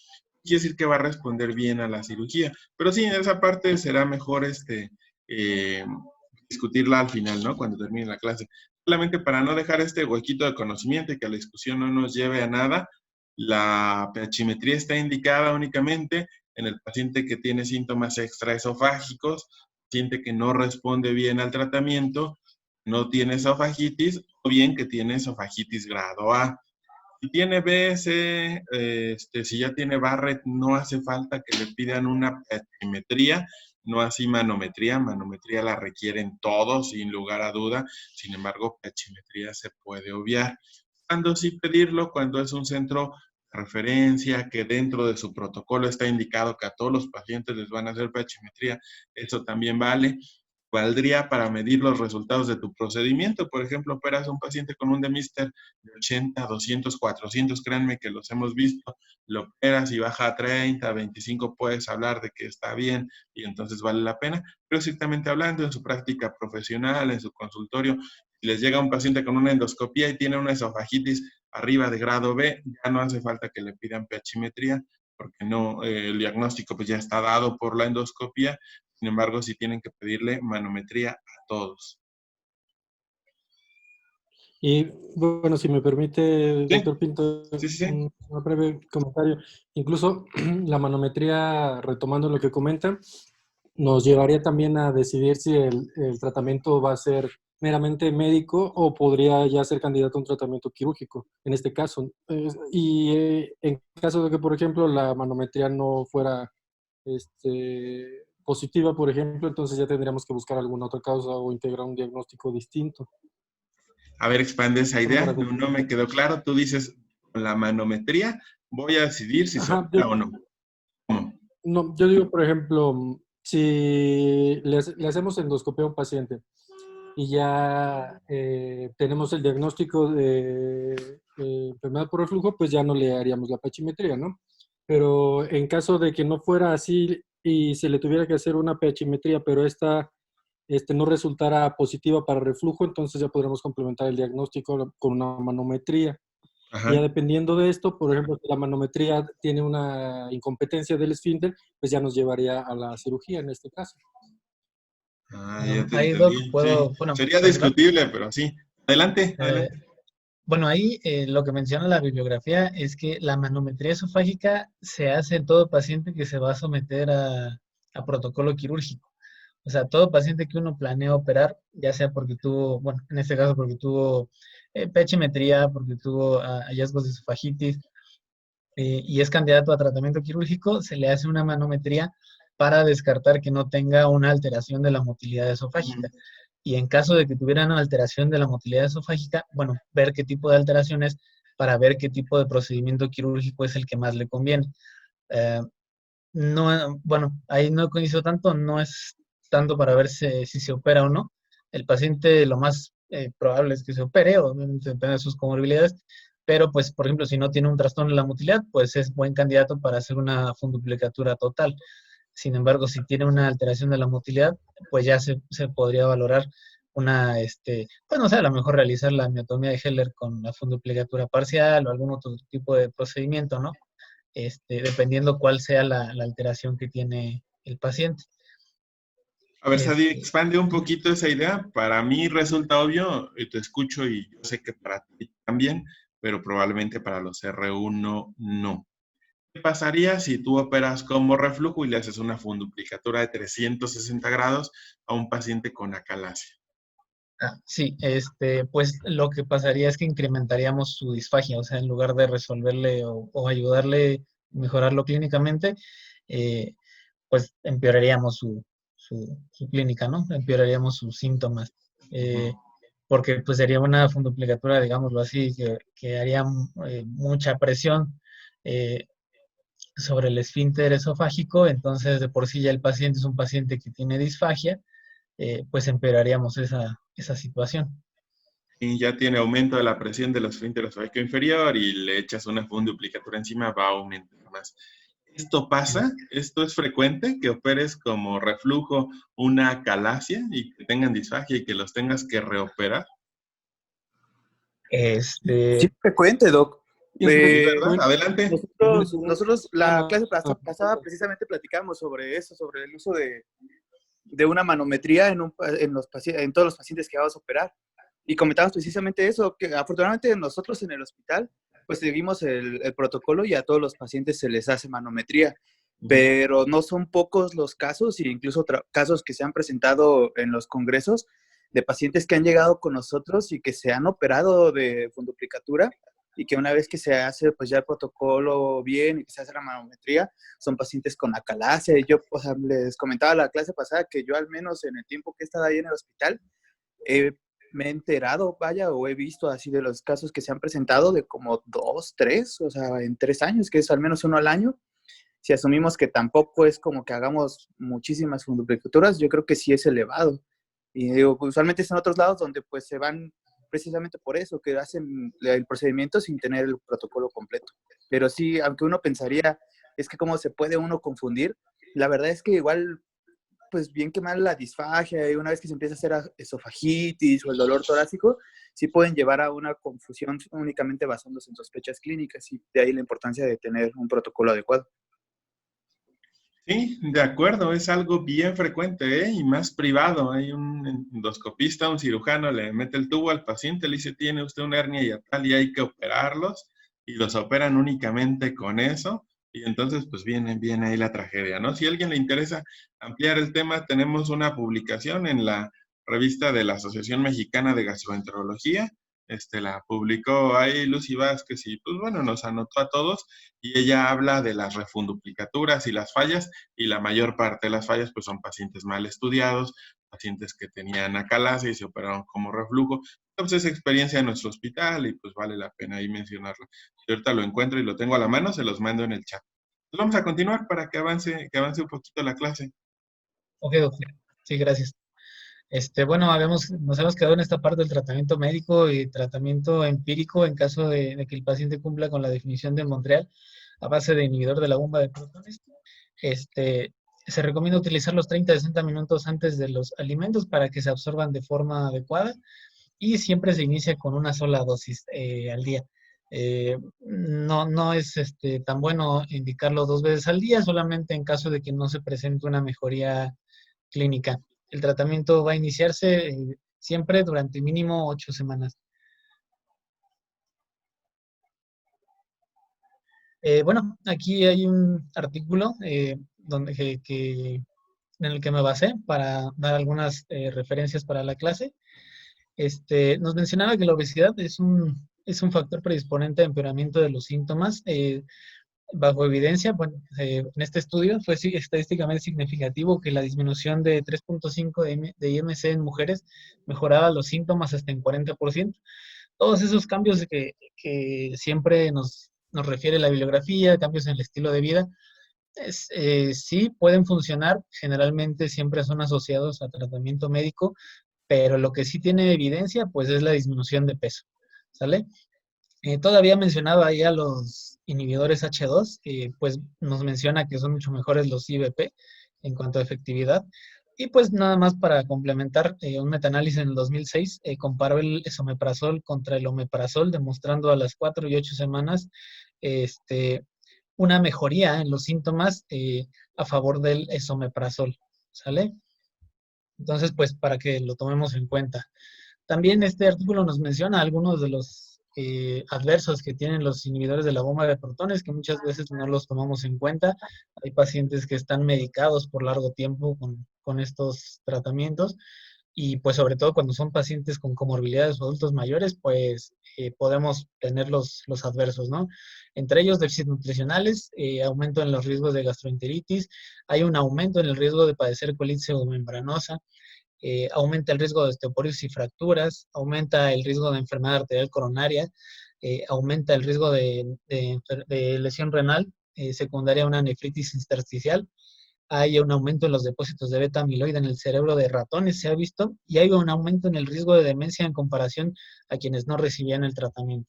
quiere decir que va a responder bien a la cirugía. Pero sí, en esa parte será mejor discutirla al final, ¿no? Cuando termine la clase. Solamente para no dejar este huequito de conocimiento y que la discusión no nos lleve a nada, la pHmetría está indicada únicamente en el paciente que tiene síntomas extraesofágicos, paciente que no responde bien al tratamiento, no tiene esofagitis o bien que tiene esofagitis grado A. Si tiene BS, si ya tiene Barrett, no hace falta que le pidan una pHmetría, no así manometría. Manometría la requieren todos, sin lugar a duda. Sin embargo, pHmetría se puede obviar. Cuando sí pedirlo, cuando es un centro de referencia, que dentro de su protocolo está indicado que a todos los pacientes les van a hacer pHmetría, eso también vale. Valdría para medir los resultados de tu procedimiento. Por ejemplo, operas a un paciente con un demister de 80, 200, 400, créanme que los hemos visto, lo operas y baja a 30, 25, puedes hablar de que está bien y entonces vale la pena, pero estrictamente hablando, en su práctica profesional, en su consultorio, si les llega un paciente con una endoscopía y tiene una esofagitis arriba de grado B, ya no hace falta que le pidan pHmetría, porque no, el diagnóstico pues ya está dado por la endoscopía. Sin embargo, sí tienen que pedirle manometría a todos. Y bueno, si me permite, Sí, doctor Pinto, sí. un breve comentario. Incluso la manometría, retomando lo que comenta, nos llevaría también a decidir si el tratamiento va a ser meramente médico o podría ya ser candidato a un tratamiento quirúrgico, en este caso. En caso de que, por ejemplo, la manometría no fuera positiva, por ejemplo, entonces ya tendríamos que buscar alguna otra causa o integrar un diagnóstico distinto. A ver, expande esa Solo idea. para No me quedó claro. Tú dices, con la manometría voy a decidir si se Ajá, opera o no. ¿Cómo? no, yo digo, por ejemplo, si le hacemos endoscopia a un paciente y ya tenemos el diagnóstico de enfermedad por reflujo, pues ya no le haríamos la pachymetría, ¿no? Pero en caso de que no fuera así y se le tuviera que hacer una pachymetría, pero esta no resultara positiva para reflujo, entonces ya podremos complementar el diagnóstico con una manometría. Ajá. Ya dependiendo de esto, por ejemplo, si la manometría tiene una incompetencia del esfínter, pues ya nos llevaría a la cirugía en este caso. Ya te Ahí, Doc, entendí. puedo, Sí. bueno, Sería ayudar. discutible, pero sí. Adelante, adelante. Bueno, ahí lo que menciona la bibliografía es que la manometría esofágica se hace en todo paciente que se va a someter a protocolo quirúrgico. O sea, todo paciente que uno planea operar, ya sea porque tuvo, bueno, en este caso porque tuvo pechimetría, porque tuvo hallazgos de esofagitis y es candidato a tratamiento quirúrgico, se le hace una manometría para descartar que no tenga una alteración de la motilidad esofágica. Y en caso de que tuviera una alteración de la motilidad esofágica, bueno, ver qué tipo de alteraciones para ver qué tipo de procedimiento quirúrgico es el que más le conviene. No, bueno, ahí no coincido tanto, no es tanto para ver si se opera o no. El paciente lo más probable es que se opere, obviamente depende de sus comorbilidades, pero pues, por ejemplo, si no tiene un trastorno en la motilidad, pues es buen candidato para hacer una funduplicatura total. Sin embargo, si tiene una alteración de la motilidad, pues ya se podría valorar pues no sé, a lo mejor realizar la miotomía de Heller con la funduplicatura parcial o algún otro tipo de procedimiento, ¿no? Dependiendo cuál sea la alteración que tiene el paciente. A ver, Sadi, expande un poquito esa idea. Para mí resulta obvio, y te escucho y yo sé que para ti también, pero probablemente para los R1 no. ¿Qué pasaría si tú operas como reflujo y le haces una funduplicatura de 360 grados a un paciente con acalasia? Sí, pues lo que pasaría es que incrementaríamos su disfagia, o sea, en lugar de resolverle o ayudarle a mejorarlo clínicamente, pues empeoraríamos su clínica, ¿no? Empeoraríamos sus síntomas, porque pues sería una funduplicatura, digámoslo así, que haría mucha presión sobre el esfínter esofágico, entonces de por sí ya el paciente es un paciente que tiene disfagia, pues empeoraríamos esa situación. Y ya tiene aumento de la presión del esfínter esofágico inferior y le echas una funduplicatura encima, va a aumentar más. ¿Esto pasa? ¿Esto es frecuente? ¿Que operes como reflujo una acalasia y que tengan disfagia y que los tengas que reoperar? Sí, es frecuente, Doc. ¿Verdad? Adelante. Nosotros la clase pasada precisamente platicamos sobre eso, sobre el uso de una manometría en todos los pacientes que vamos a operar. Y comentamos precisamente eso, que afortunadamente nosotros en el hospital pues seguimos el protocolo y a todos los pacientes se les hace manometría, pero no son pocos los casos, e incluso casos que se han presentado en los congresos de pacientes que han llegado con nosotros y que se han operado de funduplicatura y que una vez que se hace pues ya el protocolo bien y que se hace la manometría, son pacientes con acalasia. Y yo, o sea, les comentaba la clase pasada que yo al menos en el tiempo que he estado ahí en el hospital, me he enterado, vaya, o he visto así de los casos que se han presentado de como 2, 3, o sea, en 3 años, que es al menos uno al año. Si asumimos que tampoco es como que hagamos muchísimas funduplicaturas, yo creo que sí es elevado. Y digo, usualmente es en otros lados donde pues se van precisamente por eso, que hacen el procedimiento sin tener el protocolo completo. Pero sí, aunque uno pensaría, es que cómo se puede uno confundir, la verdad es que igual, pues bien que mal la disfagia, y una vez que se empieza a hacer esofagitis o el dolor torácico, sí pueden llevar a una confusión únicamente basándose en sospechas clínicas, y de ahí la importancia de tener un protocolo adecuado. Sí, de acuerdo, es algo bien frecuente, ¿eh? Y más privado. Hay un endoscopista, un cirujano, le mete el tubo al paciente, le dice, tiene usted una hernia y tal, y hay que operarlos, y los operan únicamente con eso, y entonces pues viene ahí la tragedia, ¿no? Si a alguien le interesa ampliar el tema, tenemos una publicación en la revista de la Asociación Mexicana de Gastroenterología, la publicó ahí Lucy Vázquez y pues bueno, nos anotó a todos y ella habla de las refunduplicaturas y las fallas y la mayor parte de las fallas pues son pacientes mal estudiados, pacientes que tenían acalasia y se operaron como reflujo. Entonces es experiencia en nuestro hospital y pues vale la pena ahí mencionarlo. Si ahorita lo encuentro y lo tengo a la mano, se los mando en el chat. Entonces vamos a continuar para que avance un poquito la clase. Ok, doctor. Sí, gracias. Bueno, nos hemos quedado en esta parte del tratamiento médico y tratamiento empírico en caso de que el paciente cumpla con la definición de Montreal a base de inhibidor de la bomba de protones. Se recomienda utilizar los 30 a 60 minutos antes de los alimentos para que se absorban de forma adecuada y siempre se inicia con una sola dosis al día. No es tan bueno indicarlo 2 veces al día, solamente en caso de que no se presente una mejoría clínica. El tratamiento va a iniciarse siempre durante mínimo 8 semanas. Bueno, aquí hay un artículo en el que me basé para dar algunas referencias para la clase. Nos mencionaba que la obesidad es un factor predisponente a empeoramiento de los síntomas. Bajo evidencia, bueno, en este estudio fue estadísticamente significativo que la disminución de 3.5 de IMC en mujeres mejoraba los síntomas hasta en 40%. Todos esos cambios que siempre nos refiere la bibliografía, cambios en el estilo de vida, sí pueden funcionar, generalmente siempre son asociados a tratamiento médico, pero lo que sí tiene evidencia, pues es la disminución de peso, ¿sale? Todavía mencionaba ahí a los inhibidores H2, pues nos menciona que son mucho mejores los IBP en cuanto a efectividad. Y pues nada más para complementar, un metaanálisis en el 2006 comparó el esomeprazol contra el omeprazol, demostrando a las 4 y 8 semanas una mejoría en los síntomas a favor del esomeprazol, ¿sale? Entonces, pues para que lo tomemos en cuenta. También este artículo nos menciona algunos de los adversos que tienen los inhibidores de la bomba de protones, que muchas veces no los tomamos en cuenta. Hay pacientes que están medicados por largo tiempo con estos tratamientos y pues sobre todo cuando son pacientes con comorbilidades o adultos mayores, pues podemos tener los adversos, ¿no? Entre ellos déficits nutricionales, aumento en los riesgos de gastroenteritis, hay un aumento en el riesgo de padecer colitis pseudomembranosa, aumenta el riesgo de osteoporosis y fracturas, aumenta el riesgo de enfermedad arterial coronaria, aumenta el riesgo de lesión renal secundaria a una nefritis intersticial, hay un aumento en los depósitos de beta amiloide en el cerebro de ratones, se ha visto, y hay un aumento en el riesgo de demencia en comparación a quienes no recibían el tratamiento.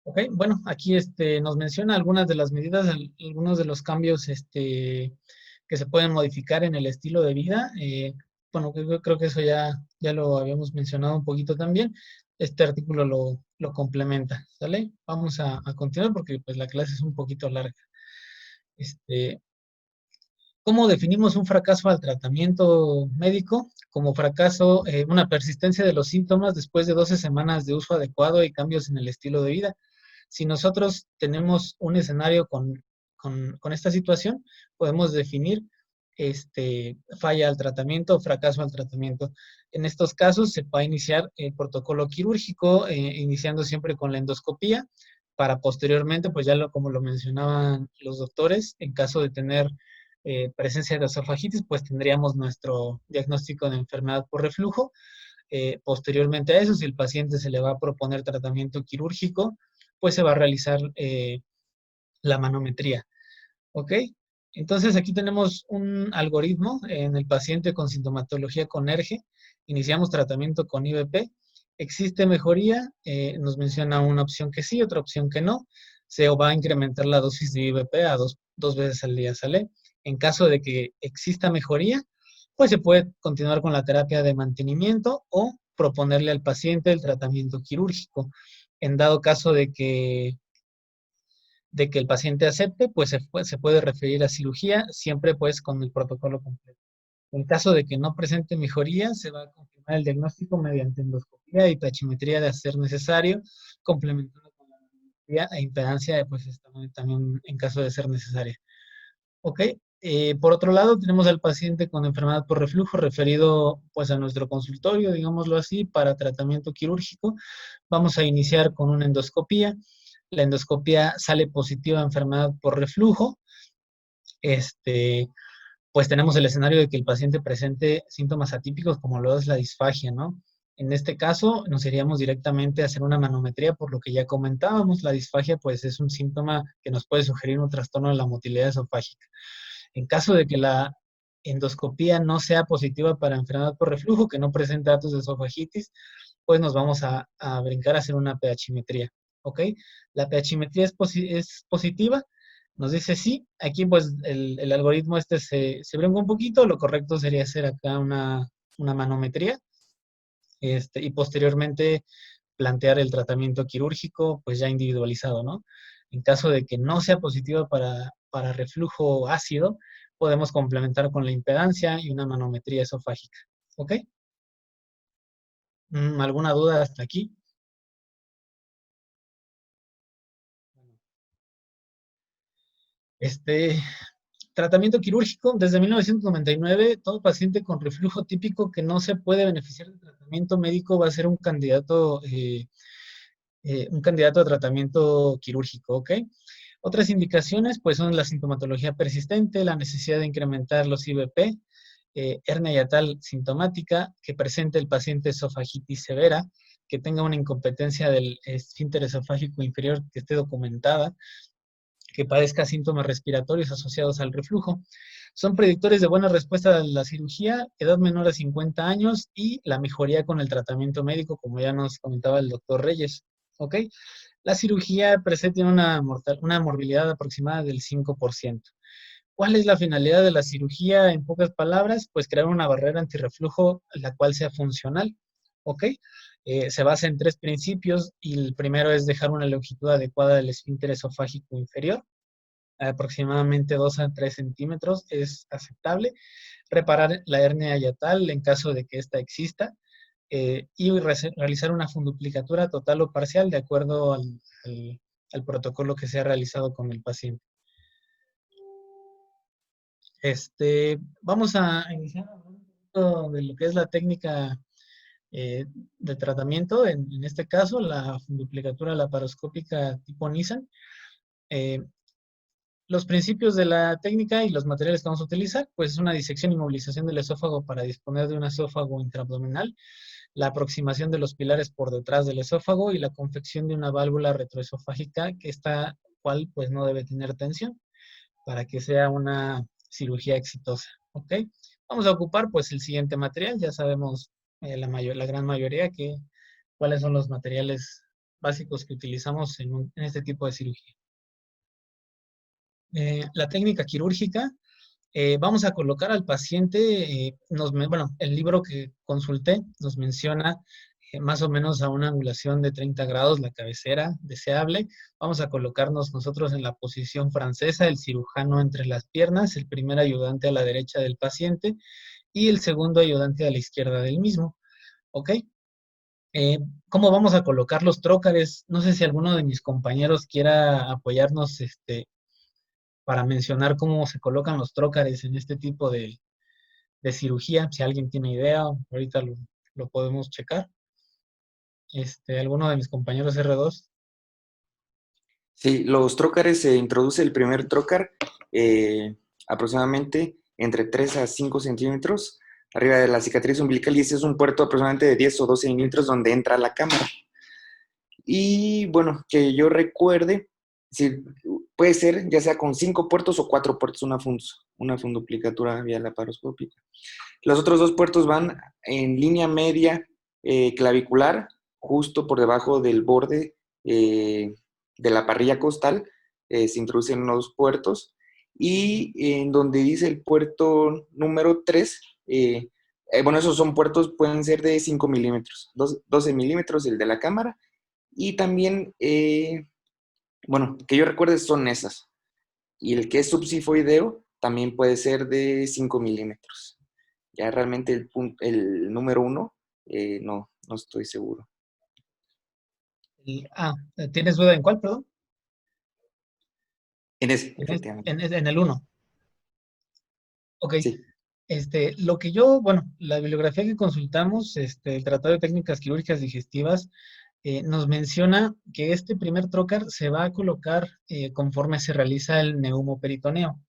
Ok, bueno, aquí nos menciona algunas de las medidas, algunos de los cambios que se pueden modificar en el estilo de vida. Bueno, creo que eso ya lo habíamos mencionado un poquito también. Este artículo lo complementa, ¿sale? Vamos a continuar porque pues la clase es un poquito larga. ¿Cómo definimos un fracaso al tratamiento médico? Como fracaso, una persistencia de los síntomas después de 12 semanas de uso adecuado y cambios en el estilo de vida. Si nosotros tenemos un escenario con esta situación, podemos definir falla al tratamiento o fracaso al tratamiento. En estos casos se va a iniciar el protocolo quirúrgico, iniciando siempre con la endoscopía, para posteriormente, pues ya como lo mencionaban los doctores, en caso de tener presencia de esofagitis, pues tendríamos nuestro diagnóstico de enfermedad por reflujo. Posteriormente a eso, si el paciente se le va a proponer tratamiento quirúrgico, pues se va a realizar la manometría. ¿Ok? Entonces aquí tenemos un algoritmo en el paciente con sintomatología con ERGE. Iniciamos tratamiento con IBP. ¿Existe mejoría? Nos menciona una opción que sí, otra opción que no. Se va a incrementar la dosis de IBP a dos veces al día, ¿sale? En caso de que exista mejoría, pues se puede continuar con la terapia de mantenimiento o proponerle al paciente el tratamiento quirúrgico. En dado caso de que el paciente acepte, pues se puede referir a cirugía, siempre pues con el protocolo completo. En caso de que no presente mejoría, se va a confirmar el diagnóstico mediante endoscopía y tachimetría de ser necesario, complementando con la manometría e impedancia, pues también en caso de ser necesaria. ¿Ok? Por otro lado, tenemos al paciente con enfermedad por reflujo referido pues a nuestro consultorio, digámoslo así, para tratamiento quirúrgico. Vamos a iniciar con una endoscopía. La endoscopía sale positiva a enfermedad por reflujo. Pues tenemos el escenario de que el paciente presente síntomas atípicos como lo es la disfagia, ¿no? En este caso, nos iríamos directamente a hacer una manometría, por lo que ya comentábamos, la disfagia pues es un síntoma que nos puede sugerir un trastorno de la motilidad esofágica. En caso de que la endoscopía no sea positiva para enfermedad por reflujo, que no presente datos de esofagitis, pues nos vamos a brincar a hacer una pHimetría, ¿ok? La pHimetría es positiva, nos dice sí. Aquí pues el algoritmo se brinca un poquito, lo correcto sería hacer acá una manometría, y posteriormente plantear el tratamiento quirúrgico pues ya individualizado, ¿no? En caso de que no sea positiva para reflujo ácido, podemos complementar con la impedancia y una manometría esofágica, ¿ok? ¿Alguna duda hasta aquí? Tratamiento quirúrgico. Desde 1999, todo paciente con reflujo típico que no se puede beneficiar del tratamiento médico va a ser un candidato a tratamiento quirúrgico, ¿ok? Otras indicaciones, pues, son la sintomatología persistente, la necesidad de incrementar los IVP, hernia hiatal sintomática, que presente el paciente esofagitis severa, que tenga una incompetencia del esfínter esofágico inferior que esté documentada, que padezca síntomas respiratorios asociados al reflujo. Son predictores de buena respuesta a la cirugía, edad menor a 50 años y la mejoría con el tratamiento médico, como ya nos comentaba el doctor Reyes, ¿ok? La cirugía presenta una morbilidad aproximada del 5%. ¿Cuál es la finalidad de la cirugía? En pocas palabras, pues crear una barrera antirreflujo la cual sea funcional, ¿ok? Se basa en 3 principios y el primero es dejar una longitud adecuada del esfínter esofágico inferior, aproximadamente 2 a 3 centímetros es aceptable. Reparar la hernia hiatal en caso de que ésta exista, y realizar una funduplicatura total o parcial de acuerdo al protocolo que se ha realizado con el paciente. Vamos a iniciar hablando de lo que es la técnica de tratamiento, en este caso la funduplicatura laparoscópica tipo Nissen. Los principios de la técnica y los materiales que vamos a utilizar, pues es una disección y movilización del esófago para disponer de un esófago intraabdominal, la aproximación de los pilares por detrás del esófago y la confección de una válvula retroesofágica que esta cual pues no debe tener tensión para que sea una cirugía exitosa, ¿ok? Vamos a ocupar pues el siguiente material, ya sabemos la gran mayoría cuáles son los materiales básicos que utilizamos en este tipo de cirugía. La técnica quirúrgica, vamos a colocar al paciente, el libro que consulté nos menciona más o menos a una angulación de 30 grados la cabecera deseable. Vamos a colocarnos nosotros en la posición francesa, el cirujano entre las piernas, el primer ayudante a la derecha del paciente y el segundo ayudante a la izquierda del mismo, ¿ok? ¿Cómo vamos a colocar los trócares? No sé si alguno de mis compañeros quiera apoyarnos para mencionar cómo se colocan los trócares en este tipo de cirugía. Si alguien tiene idea, ahorita lo podemos checar. ¿Alguno de mis compañeros R2? Sí, los trócares se introduce el primer trócar aproximadamente entre 3 a 5 centímetros arriba de la cicatriz umbilical y ese es un puerto aproximadamente de 10 o 12 milímetros donde entra la cámara. Y bueno, que yo recuerde, sí, puede ser ya sea con 5 puertos o 4 puertos, una funduplicatura vía laparoscópica. Los otros 2 puertos van en línea media clavicular, justo por debajo del borde de la parrilla costal, se introducen los puertos, y en donde dice el puerto número 3, Bueno, esos son puertos, pueden ser de 5 milímetros, 12 milímetros el de la cámara. Y también, bueno, que yo recuerde son esas. Y el que es subsifoideo también puede ser de 5 milímetros. Ya realmente el número 1, no estoy seguro. ¿Tienes duda en cuál, perdón? En ese, efectivamente. En el 1. Ok. Sí. Lo que yo, bueno, la bibliografía que consultamos, el Tratado de Técnicas Quirúrgicas Digestivas, nos menciona que este primer trocar se va a colocar conforme se realiza el neumoperitoneo.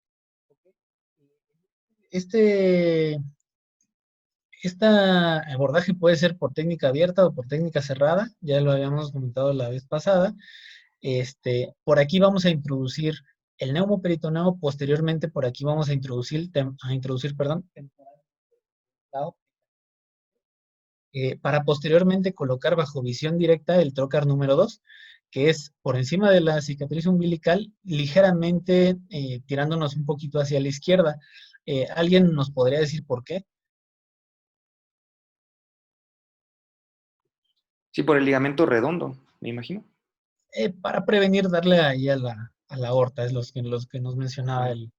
Este abordaje puede ser por técnica abierta o por técnica cerrada, ya lo habíamos comentado la vez pasada. Por aquí vamos a introducir el neumoperitoneo, posteriormente por aquí vamos a introducir, perdón, para posteriormente colocar bajo visión directa el trocar número 2, que es por encima de la cicatriz umbilical, ligeramente tirándonos un poquito hacia la izquierda. ¿Alguien nos podría decir por qué? Sí, por el ligamento redondo, me imagino. Para prevenir darle ahí a la aorta, es los que nos mencionaba el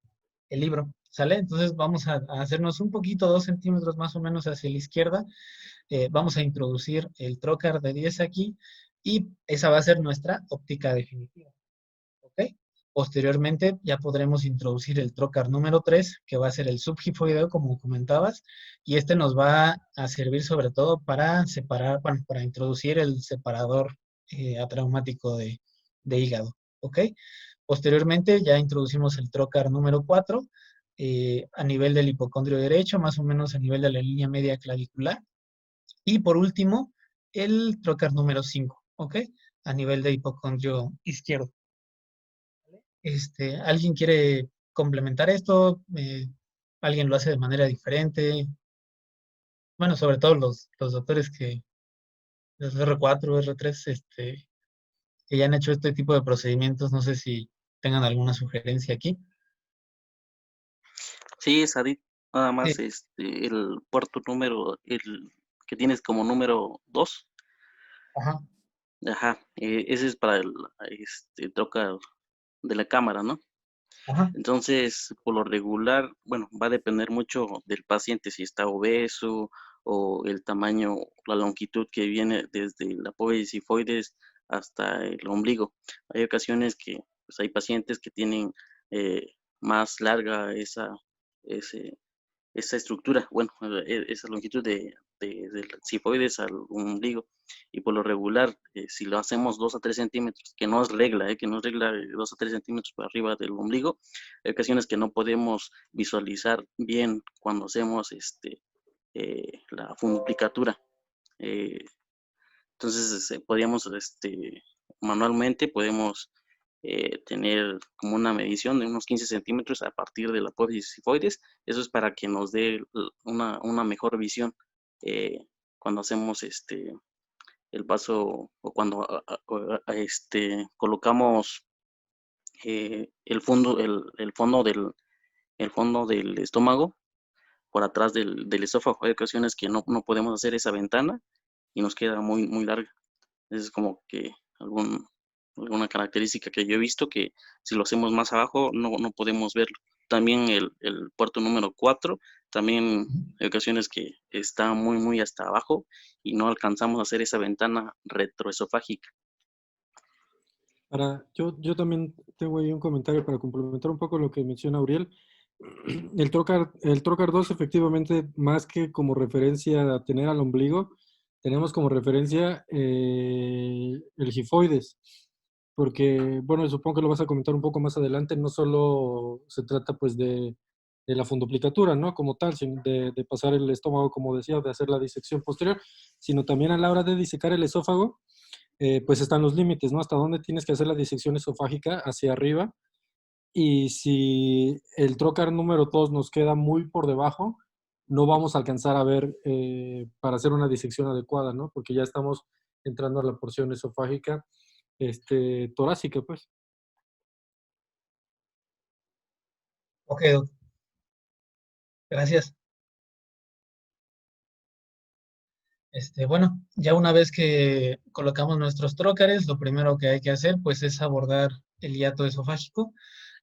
libro, ¿sale? Entonces vamos a hacernos un poquito, 2 centímetros más o menos hacia la izquierda. Vamos a introducir el trocar de 10 aquí y esa va a ser nuestra óptica definitiva, ¿ok? Posteriormente ya podremos introducir el trocar número 3, que va a ser el subgifoideo, como comentabas, y nos va a servir sobre todo para separar, bueno, para introducir el separador atraumático de hígado, ¿ok? Posteriormente ya introducimos el trocar número 4 a nivel del hipocondrio derecho, más o menos a nivel de la línea media clavicular. Y por último, el trocar número 5, ¿ok? A nivel de hipocondrio izquierdo. ¿Alguien quiere complementar esto? ¿Alguien lo hace de manera diferente? Bueno, sobre todo los doctores los R4, R3, que ya han hecho este tipo de procedimientos, no sé si tengan alguna sugerencia aquí. Sí, Sadit, nada más Sí. el puerto número, el que tienes como número 2. Ajá. Ajá, ese es para el trocar de la cámara, ¿no? Ajá. Entonces, por lo regular, bueno, va a depender mucho del paciente, si está obeso o el tamaño, la longitud que viene desde la apófisis sifoides hasta el ombligo. Hay ocasiones que pues, hay pacientes que tienen más larga esa estructura, bueno, esa longitud del sifoides al ombligo. Y por lo regular, si lo hacemos 2 a 3 centímetros, que no es regla, que no es regla 2 a 3 centímetros para arriba del ombligo, hay ocasiones que no podemos visualizar bien cuando hacemos la funduplicatura. Entonces, podríamos, manualmente podemos tener como una medición de unos 15 centímetros a partir de la apófisis sifoides. Eso es para que nos dé una mejor visión cuando hacemos el paso o cuando colocamos el fondo del estómago por atrás del esófago. Hay ocasiones que no podemos hacer esa ventana y nos queda muy, muy larga. Esa es como que alguna característica que yo he visto que si lo hacemos más abajo no podemos verlo. También el puerto número 4, también hay ocasiones que está muy, muy hasta abajo y no alcanzamos a hacer esa ventana retroesofágica. Yo también tengo ahí un comentario para complementar un poco lo que menciona Uriel. El trocar 2, efectivamente, más que como referencia a tener al ombligo, tenemos como referencia el gifoides. Porque, bueno, supongo que lo vas a comentar un poco más adelante, no solo se trata pues de la funduplicatura, ¿no? Como tal, sino de pasar el estómago, como decía, de hacer la disección posterior, sino también a la hora de disecar el esófago, pues están los límites, ¿no? Hasta dónde tienes que hacer la disección esofágica hacia arriba. Y si el trocar número 2 nos queda muy por debajo, no vamos a alcanzar a ver para hacer una disección adecuada, ¿no? Porque ya estamos entrando a la porción esofágica torácica, pues. Ok, doctor. Gracias. Bueno, ya una vez que colocamos nuestros trócares, lo primero que hay que hacer, pues, es abordar el hiato esofágico.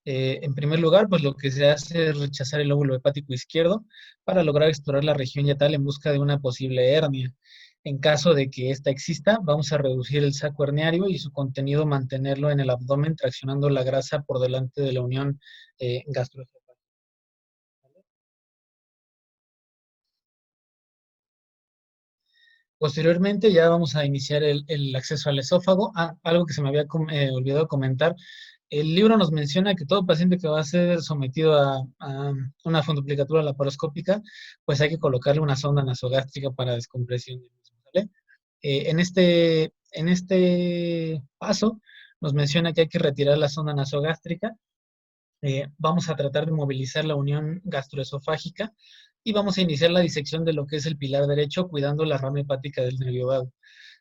En primer lugar, pues lo que se hace es rechazar el lóbulo hepático izquierdo para lograr explorar la región yatal en busca de una posible hernia. En caso de que ésta exista, vamos a reducir el saco herniario y su contenido mantenerlo en el abdomen, traccionando la grasa por delante de la unión gastroesofágica. Posteriormente ya vamos a iniciar el acceso al esófago. Algo que se me había olvidado comentar. El libro nos menciona que todo paciente que va a ser sometido a una fundoplicatura laparoscópica, pues hay que colocarle una sonda nasogástrica para descompresión del mismo, ¿vale? En este paso nos menciona que hay que retirar la sonda nasogástrica. Vamos a tratar de movilizar la unión gastroesofágica y vamos a iniciar la disección de lo que es el pilar derecho, cuidando la rama hepática del nervio vago,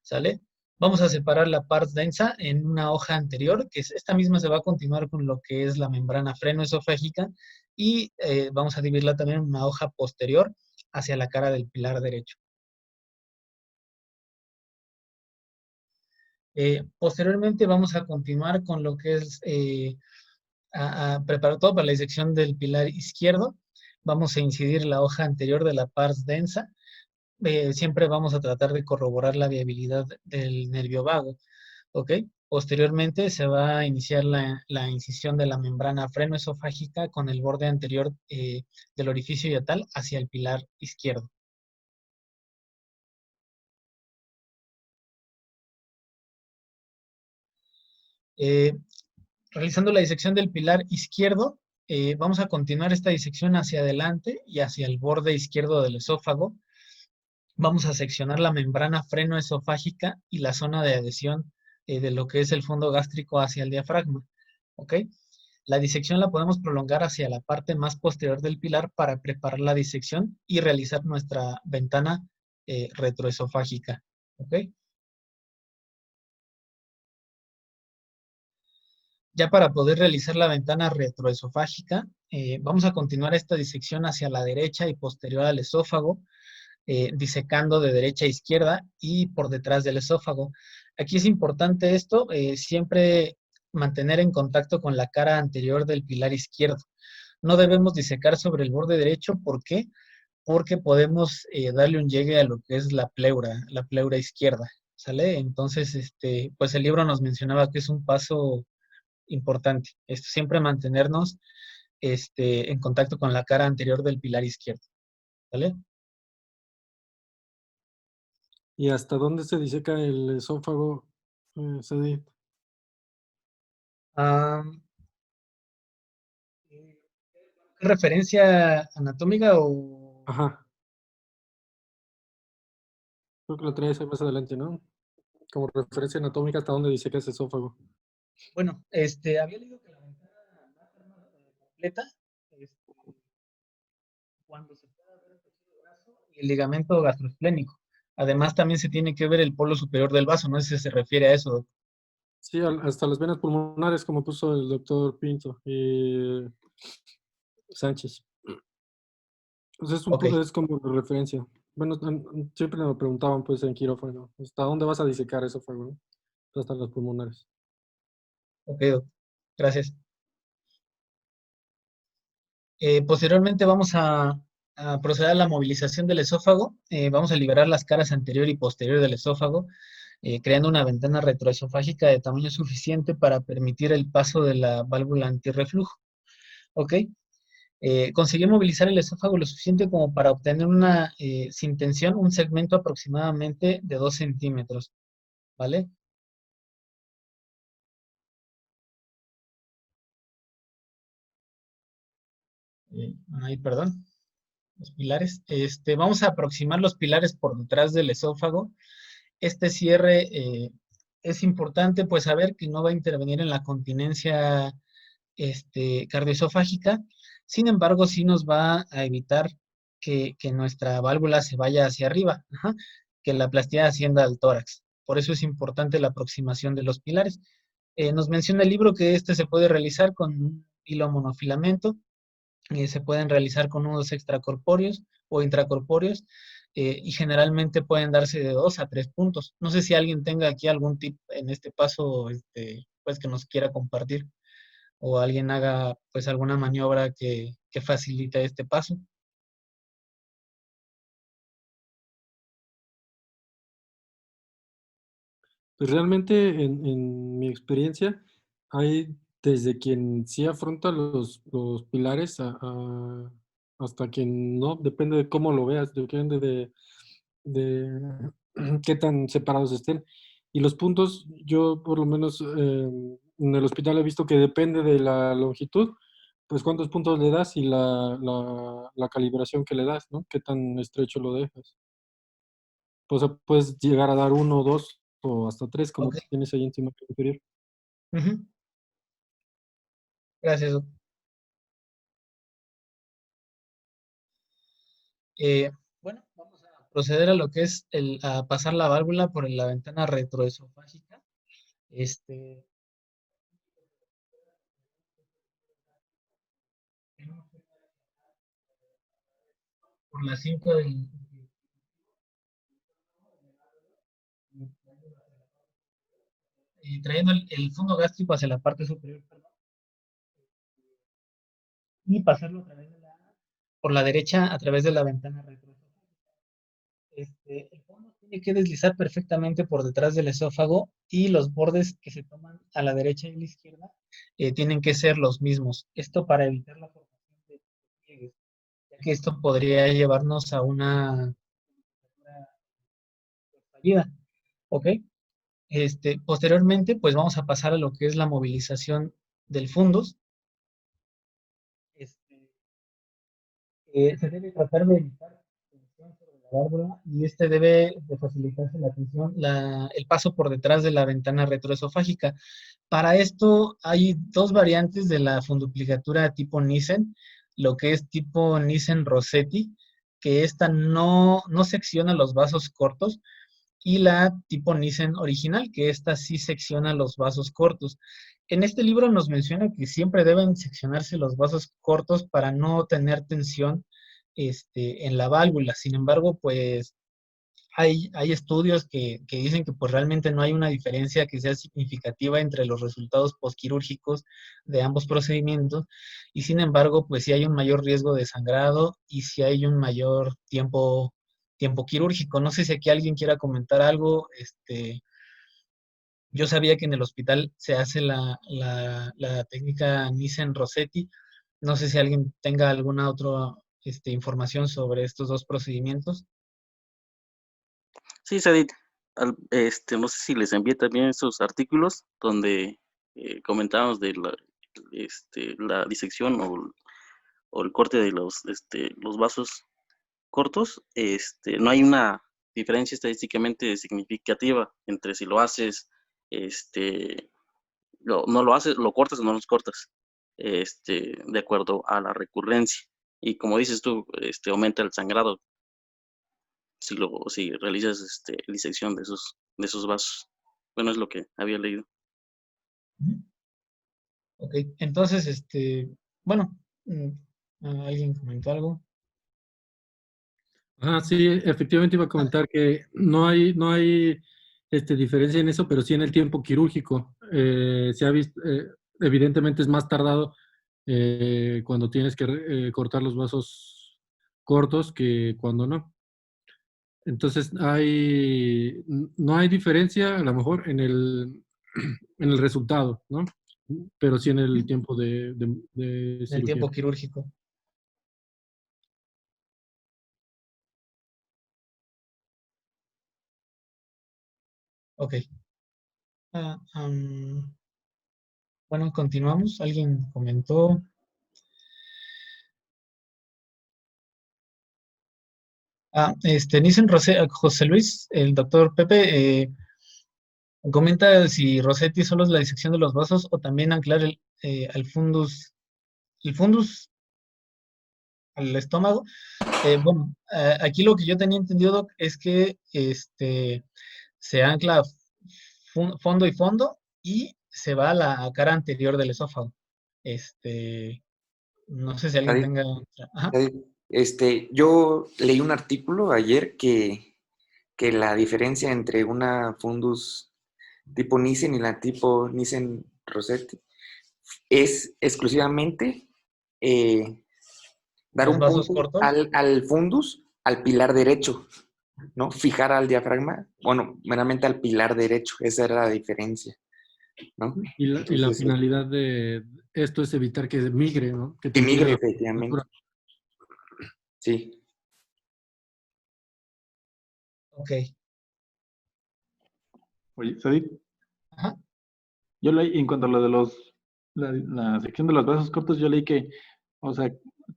¿sale? Vamos a separar la pars densa en una hoja anterior, que esta misma se va a continuar con lo que es la membrana frenoesofágica, y vamos a dividirla también en una hoja posterior hacia la cara del pilar derecho. Posteriormente vamos a continuar con lo que es a preparar todo para la disección del pilar izquierdo. Vamos a incidir la hoja anterior de la pars densa. Siempre vamos a tratar de corroborar la viabilidad del nervio vago, ¿ok? Posteriormente se va a iniciar la incisión de la membrana frenoesofágica con el borde anterior del orificio yatal hacia el pilar izquierdo. Realizando la disección del pilar izquierdo, vamos a continuar esta disección hacia adelante y hacia el borde izquierdo del esófago. Vamos a seccionar la membrana frenoesofágica y la zona de adhesión de lo que es el fondo gástrico hacia el diafragma, ¿ok? La disección la podemos prolongar hacia la parte más posterior del pilar para preparar la disección y realizar nuestra ventana retroesofágica, ¿ok? Ya para poder realizar la ventana retroesofágica, vamos a continuar esta disección hacia la derecha y posterior al esófago, disecando de derecha a izquierda y por detrás del esófago. Aquí es importante esto, siempre mantener en contacto con la cara anterior del pilar izquierdo. No debemos disecar sobre el borde derecho, ¿por qué? Porque podemos darle un llegue a lo que es la pleura izquierda, ¿sale? Entonces, pues el libro nos mencionaba que es un paso importante, siempre mantenernos en contacto con la cara anterior del pilar izquierdo, ¿vale? ¿Y hasta dónde se diseca el esófago, Sadi? ¿Referencia anatómica o...? Ajá. Creo que lo traes ahí más adelante, ¿no? Como referencia anatómica, ¿hasta dónde diseca ese esófago? Bueno, había leído que la ventana completa, cuando se pueda ver el tejido graso y el ligamento gastroesplénico. Además, también se tiene que ver el polo superior del vaso, no sé si se refiere a eso. Sí, hasta las venas pulmonares, como puso el doctor Pinto y Sánchez. Entonces es como referencia. Bueno, siempre nos preguntaban pues en quirófano, ¿hasta dónde vas a disecar esófago? ¿No? Hasta las pulmonares. Ok, gracias. Posteriormente vamos a proceder a la movilización del esófago. Vamos a liberar las caras anterior y posterior del esófago, creando una ventana retroesofágica de tamaño suficiente para permitir el paso de la válvula antirreflujo. ¿Ok? Conseguir movilizar el esófago lo suficiente como para obtener sin tensión, un segmento aproximadamente de 2 centímetros. ¿Vale? Ahí, perdón. Los pilares. Vamos a aproximar los pilares por detrás del esófago. Este cierre es importante, pues saber que no va a intervenir en la continencia cardioesofágica. Sin embargo, sí nos va a evitar que nuestra válvula se vaya hacia arriba, que la plastía ascienda al tórax. Por eso es importante la aproximación de los pilares. Nos menciona el libro que se puede realizar con un hilo monofilamento Se pueden realizar con nudos extracorpóreos o intracorpóreos y generalmente pueden darse de 2 a 3 puntos. No sé si alguien tenga aquí algún tip en este paso, pues que nos quiera compartir o alguien haga pues alguna maniobra que facilite este paso. Pues realmente en mi experiencia hay desde quien sí afronta los pilares hasta quien no, depende de cómo lo veas, depende de qué tan separados estén. Y los puntos, yo por lo menos en el hospital he visto que depende de la longitud, pues cuántos puntos le das y la calibración que le das, ¿no? Qué tan estrecho lo dejas. O sea, puedes llegar a dar 1, 2 o hasta 3 como Ok. tienes ahí encima inferior. Ujú. Gracias, Doc. Bueno, vamos a proceder a lo que es a pasar la válvula por la ventana retroesofágica. Este, por la 5 y trayendo el fondo gástrico hacia la parte superior, perdón, y pasarlo por la derecha a través de la ventana retroesofágica. El fondo tiene que deslizar perfectamente por detrás del esófago y los bordes que se toman a la derecha y a la izquierda tienen que ser los mismos. Esto para evitar la formación de pliegues, ya que esto podría llevarnos a una fallida. ¿Ok? Posteriormente, pues vamos a pasar a lo que es la movilización del fundus. Este, Se debe tratar de evitar tensión sobre la válvula y debe de facilitarse la tensión, el paso por detrás de la ventana retroesofágica. Para esto hay dos variantes de la funduplicatura tipo Nissen, lo que es tipo Nissen-Rossetti, que esta no secciona los vasos cortos, y la tipo Nissen original, que esta sí secciona los vasos cortos. En este libro nos menciona que siempre deben seccionarse los vasos cortos para no tener tensión en la válvula. Sin embargo, pues hay estudios que dicen que pues realmente no hay una diferencia que sea significativa entre los resultados postquirúrgicos de ambos procedimientos y sin embargo pues sí hay un mayor riesgo de sangrado y sí hay un mayor tiempo quirúrgico. No sé si aquí alguien quiera comentar algo. Yo sabía que en el hospital se hace la técnica Nissen-Rossetti. No sé si alguien tenga alguna otra información sobre estos dos procedimientos. Sí, Sadit, no sé si les envié también esos artículos donde comentábamos de la disección o el corte de los vasos cortos. No hay una diferencia estadísticamente significativa entre si lo haces, no lo haces, lo cortas o no los cortas, de acuerdo a la recurrencia. Y como dices tú, aumenta el sangrado si realizas disección de esos vasos. Bueno, es lo que había leído. Ok, entonces, bueno, ¿alguien comentó algo? Sí, efectivamente iba a comentar que no hay diferencia en eso, pero sí en el tiempo quirúrgico. Se ha visto, evidentemente es más tardado cuando tienes que cortar los vasos cortos que cuando no. Entonces no hay diferencia a lo mejor en el resultado, ¿no? Pero sí en el tiempo de En el cirugía. tiempo quirúrgico. Ok. Bueno, continuamos. ¿Alguien comentó? José Luis, el doctor Pepe, comenta si Rossetti solo es la disección de los vasos o también anclar al el fundus al estómago. Bueno, aquí lo que yo tenía entendido, Doc, es que se ancla fondo y fondo y se va a la cara anterior del esófago. No sé si alguien tenga otra. Ajá. Yo leí un artículo ayer que la diferencia entre una fundus tipo Nissen y la tipo Nissen-Rossetti es exclusivamente dar ¿Los un vasos punto cortos? al fundus, al pilar derecho, ¿no? Fijar al diafragma, bueno, meramente al pilar derecho, esa era la diferencia, ¿no? Y la Entonces, finalidad de esto es evitar que migre, ¿no? Que que transfiera migre, la efectivamente. musculatura. Sí. Ok. Oye, Sadik, Ajá. yo leí, en cuanto a lo de la sección de los brazos cortos, yo leí que, o sea,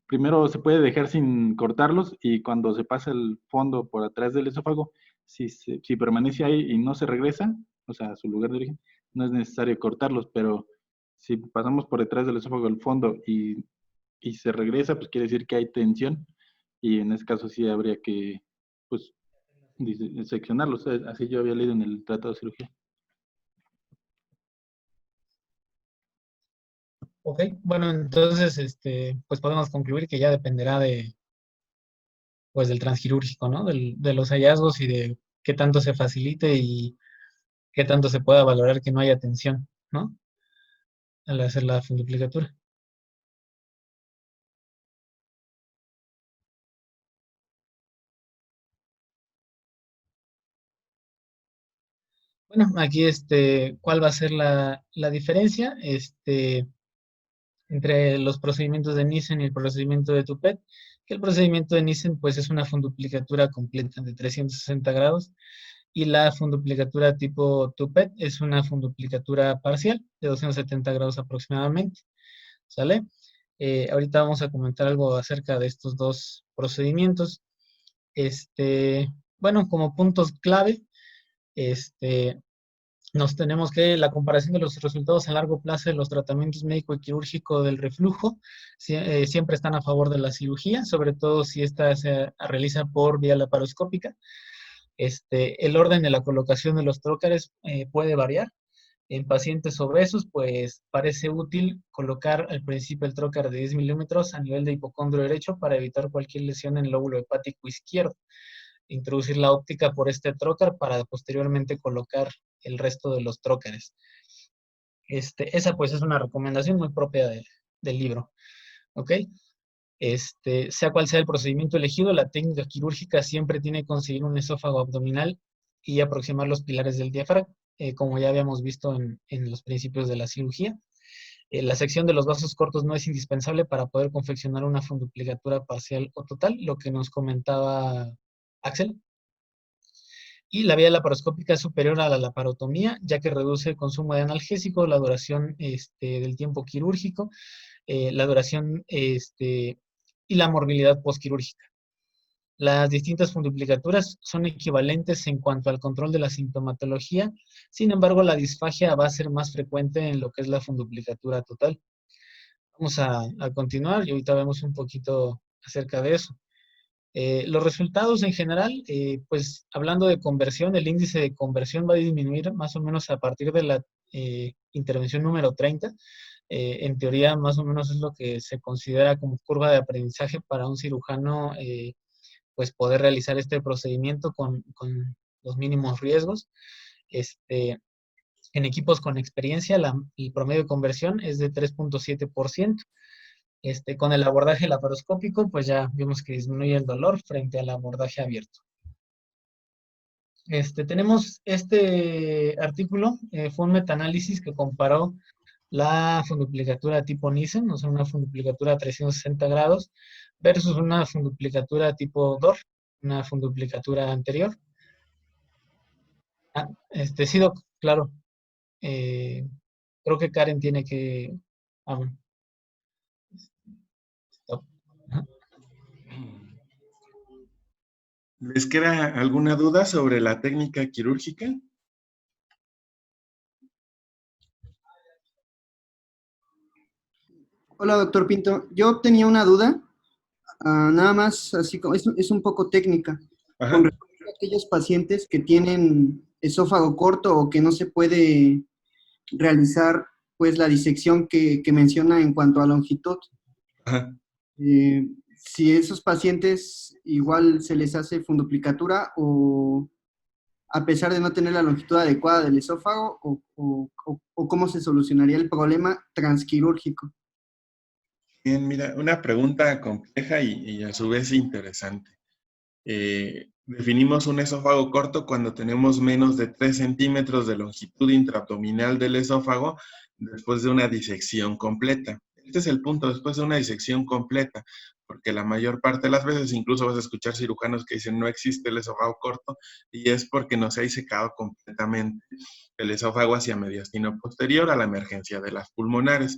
primero se puede dejar sin cortarlos y cuando se pasa el fondo por atrás del esófago, si permanece ahí y no se regresa, o sea, a su lugar de origen, no es necesario cortarlos, pero si pasamos por detrás del esófago el fondo y se regresa, pues quiere decir que hay tensión y en ese caso sí habría que, pues, seccionarlos. Así yo había leído en el tratado de cirugía. Ok, bueno, entonces, pues podemos concluir que ya dependerá pues, del transquirúrgico, ¿no? De los hallazgos y de qué tanto se facilite y qué tanto se pueda valorar que no haya tensión, ¿no? Al hacer la funduplicatura. Bueno, aquí, ¿cuál va a ser la diferencia? Entre los procedimientos de Nissen y el procedimiento de Toupet, que el procedimiento de Nissen pues es una funduplicatura completa de 360 grados y la funduplicatura tipo Toupet es una funduplicatura parcial de 270 grados aproximadamente, ¿sale? Ahorita vamos a comentar algo acerca de estos dos procedimientos. Bueno, como puntos clave, nos tenemos que la comparación de los resultados a largo plazo de los tratamientos médico y quirúrgico del reflujo siempre están a favor de la cirugía, sobre todo si esta se realiza por vía laparoscópica. El orden de la colocación de los trócares puede variar. En pacientes obesos, pues parece útil colocar al principio el trócar de 10 milímetros a nivel de hipocondrio derecho para evitar cualquier lesión en el lóbulo hepático izquierdo. Introducir la óptica por este trócar para posteriormente colocar el resto de los trócares. Esa pues es una recomendación muy propia del libro, ¿ok? Sea cual sea el procedimiento elegido, la técnica quirúrgica siempre tiene que conseguir un esófago abdominal y aproximar los pilares del diafragma, como ya habíamos visto en los principios de la cirugía. La sección de los vasos cortos no es indispensable para poder confeccionar una funduplicatura parcial o total, lo que nos comentaba Axel. Y la vía laparoscópica es superior a la laparotomía, ya que reduce el consumo de analgésico, la duración del tiempo quirúrgico, la duración y la morbilidad postquirúrgica. Las distintas funduplicaturas son equivalentes en cuanto al control de la sintomatología, sin embargo, la disfagia va a ser más frecuente en lo que es la funduplicatura total. Vamos a continuar y ahorita vemos un poquito acerca de eso. Los resultados en general, pues hablando de conversión, el índice de conversión va a disminuir más o menos a partir de la intervención número 30. En teoría, más o menos es lo que se considera como curva de aprendizaje para un cirujano, pues poder realizar este procedimiento con los mínimos riesgos. En equipos con experiencia, el promedio de conversión es de 3.7%. Con el abordaje laparoscópico, pues ya vimos que disminuye el dolor frente al abordaje abierto. Tenemos este artículo, fue un metaanálisis que comparó la funduplicatura tipo Nissen, o sea, una funduplicatura a 360 grados, versus una funduplicatura tipo DOR, una funduplicatura anterior. Sí, Doc, claro. Creo que Karen tiene que... bueno. Stop. ¿Les queda alguna duda sobre la técnica quirúrgica? Hola, doctor Pinto. Yo tenía una duda, nada más, así como es un poco técnica. Ajá. Con respecto a aquellos pacientes que tienen esófago corto o que no se puede realizar pues la disección que menciona en cuanto a longitud. Ajá. Si esos pacientes igual se les hace funduplicatura o a pesar de no tener la longitud adecuada del esófago o cómo se solucionaría el problema transquirúrgico. Bien, mira, una pregunta compleja y a su vez interesante. Definimos un esófago corto cuando tenemos menos de 3 centímetros de longitud intraabdominal del esófago después de una disección completa. Este es el punto, después de una disección completa, porque la mayor parte de las veces incluso vas a escuchar cirujanos que dicen no existe el esófago corto y es porque no se ha disecado completamente el esófago hacia mediastino posterior a la emergencia de las pulmonares.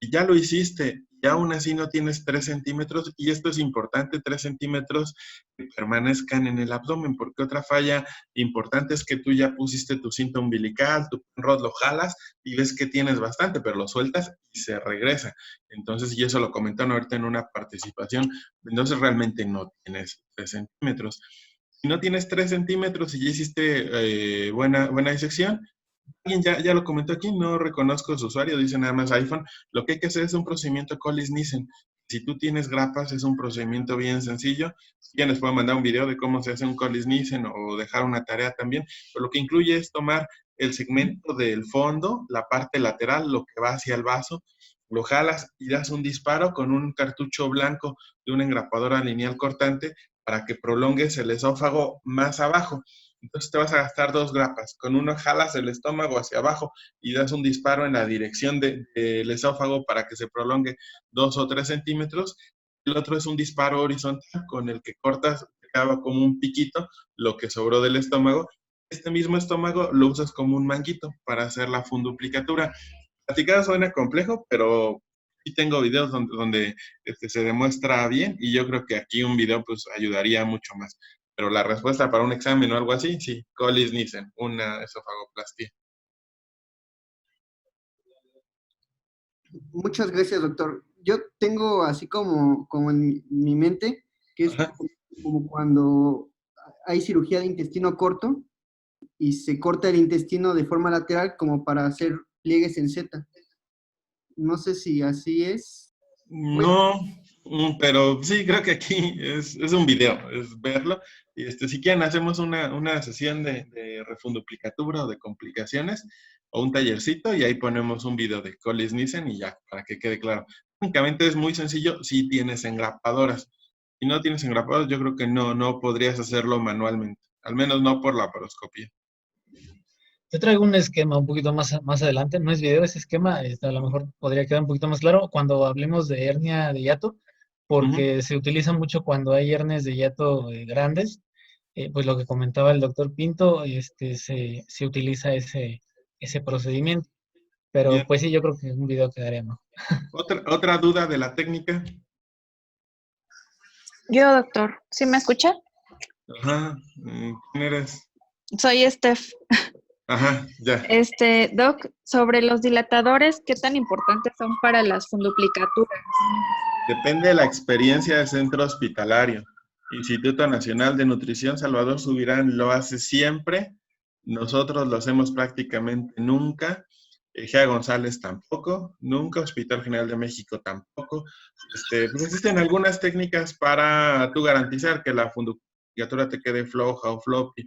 Y ya lo hiciste, y aún así no tienes 3 centímetros, y esto es importante, 3 centímetros que permanezcan en el abdomen, porque otra falla importante es que tú ya pusiste tu cinta umbilical, tu rod lo jalas y ves que tienes bastante, pero lo sueltas y se regresa. Entonces, y eso lo comentaron ahorita en una participación, entonces realmente no tienes 3 centímetros. Si no tienes 3 centímetros y ya hiciste buena disección, alguien ya lo comentó aquí, no reconozco su usuario, dice nada más iPhone. Lo que hay que hacer es un procedimiento Collis-Nissen. Si tú tienes grapas, es un procedimiento bien sencillo. Si ya les puedo mandar un video de cómo se hace un Collis-Nissen o dejar una tarea también. Pero lo que incluye es tomar el segmento del fondo, la parte lateral, lo que va hacia el vaso, lo jalas y das un disparo con un cartucho blanco de una engrapadora lineal cortante para que prolongues el esófago más abajo. Entonces te vas a gastar 2 grapas. Con uno jalas el estómago hacia abajo y das un disparo en la dirección del esófago para que se prolongue 2 o 3 centímetros. El otro es un disparo horizontal con el que cortas, quedaba como un piquito, lo que sobró del estómago. Este mismo estómago lo usas como un manguito para hacer la funduplicatura. Platicado suena complejo, pero sí tengo videos donde se demuestra bien y yo creo que aquí un video pues ayudaría mucho más. Pero la respuesta para un examen o algo así, sí, Collis-Nissen, una esofagoplastia. Muchas gracias, doctor. Yo tengo así como en mi mente, que es como cuando hay cirugía de intestino corto y se corta el intestino de forma lateral como para hacer pliegues en Z. No sé si así es. No, pero sí, creo que aquí es un video, es verlo. Y si quieren, hacemos una sesión de refunduplicatura o de complicaciones o un tallercito y ahí ponemos un video de Collis-Nissen y ya, para que quede claro. Únicamente es muy sencillo si tienes engrapadoras. Si no tienes engrapadoras, yo creo que no podrías hacerlo manualmente, al menos no por la laparoscopía. Yo traigo un esquema un poquito más adelante, no es video, es esquema, a lo mejor podría quedar un poquito más claro cuando hablemos de hernia de hiato, porque se utiliza mucho cuando hay hernias de hiato grandes, pues lo que comentaba el doctor Pinto, se utiliza ese procedimiento, pero Bien. pues sí, yo creo que un video quedaría mejor. ¿Otra duda de la técnica? Yo, doctor, ¿sí me escucha? Ajá, ¿quién eres? Soy Steph. Ajá, ya. Doc, sobre los dilatadores, ¿qué tan importantes son para las funduplicaturas? Depende de la experiencia del centro hospitalario. Instituto Nacional de Nutrición Salvador Subirán lo hace siempre. Nosotros lo hacemos prácticamente nunca. Gea González tampoco. Nunca. Hospital General de México tampoco. Pues existen algunas técnicas para tú garantizar que la funduplicatura te quede floja o floppy,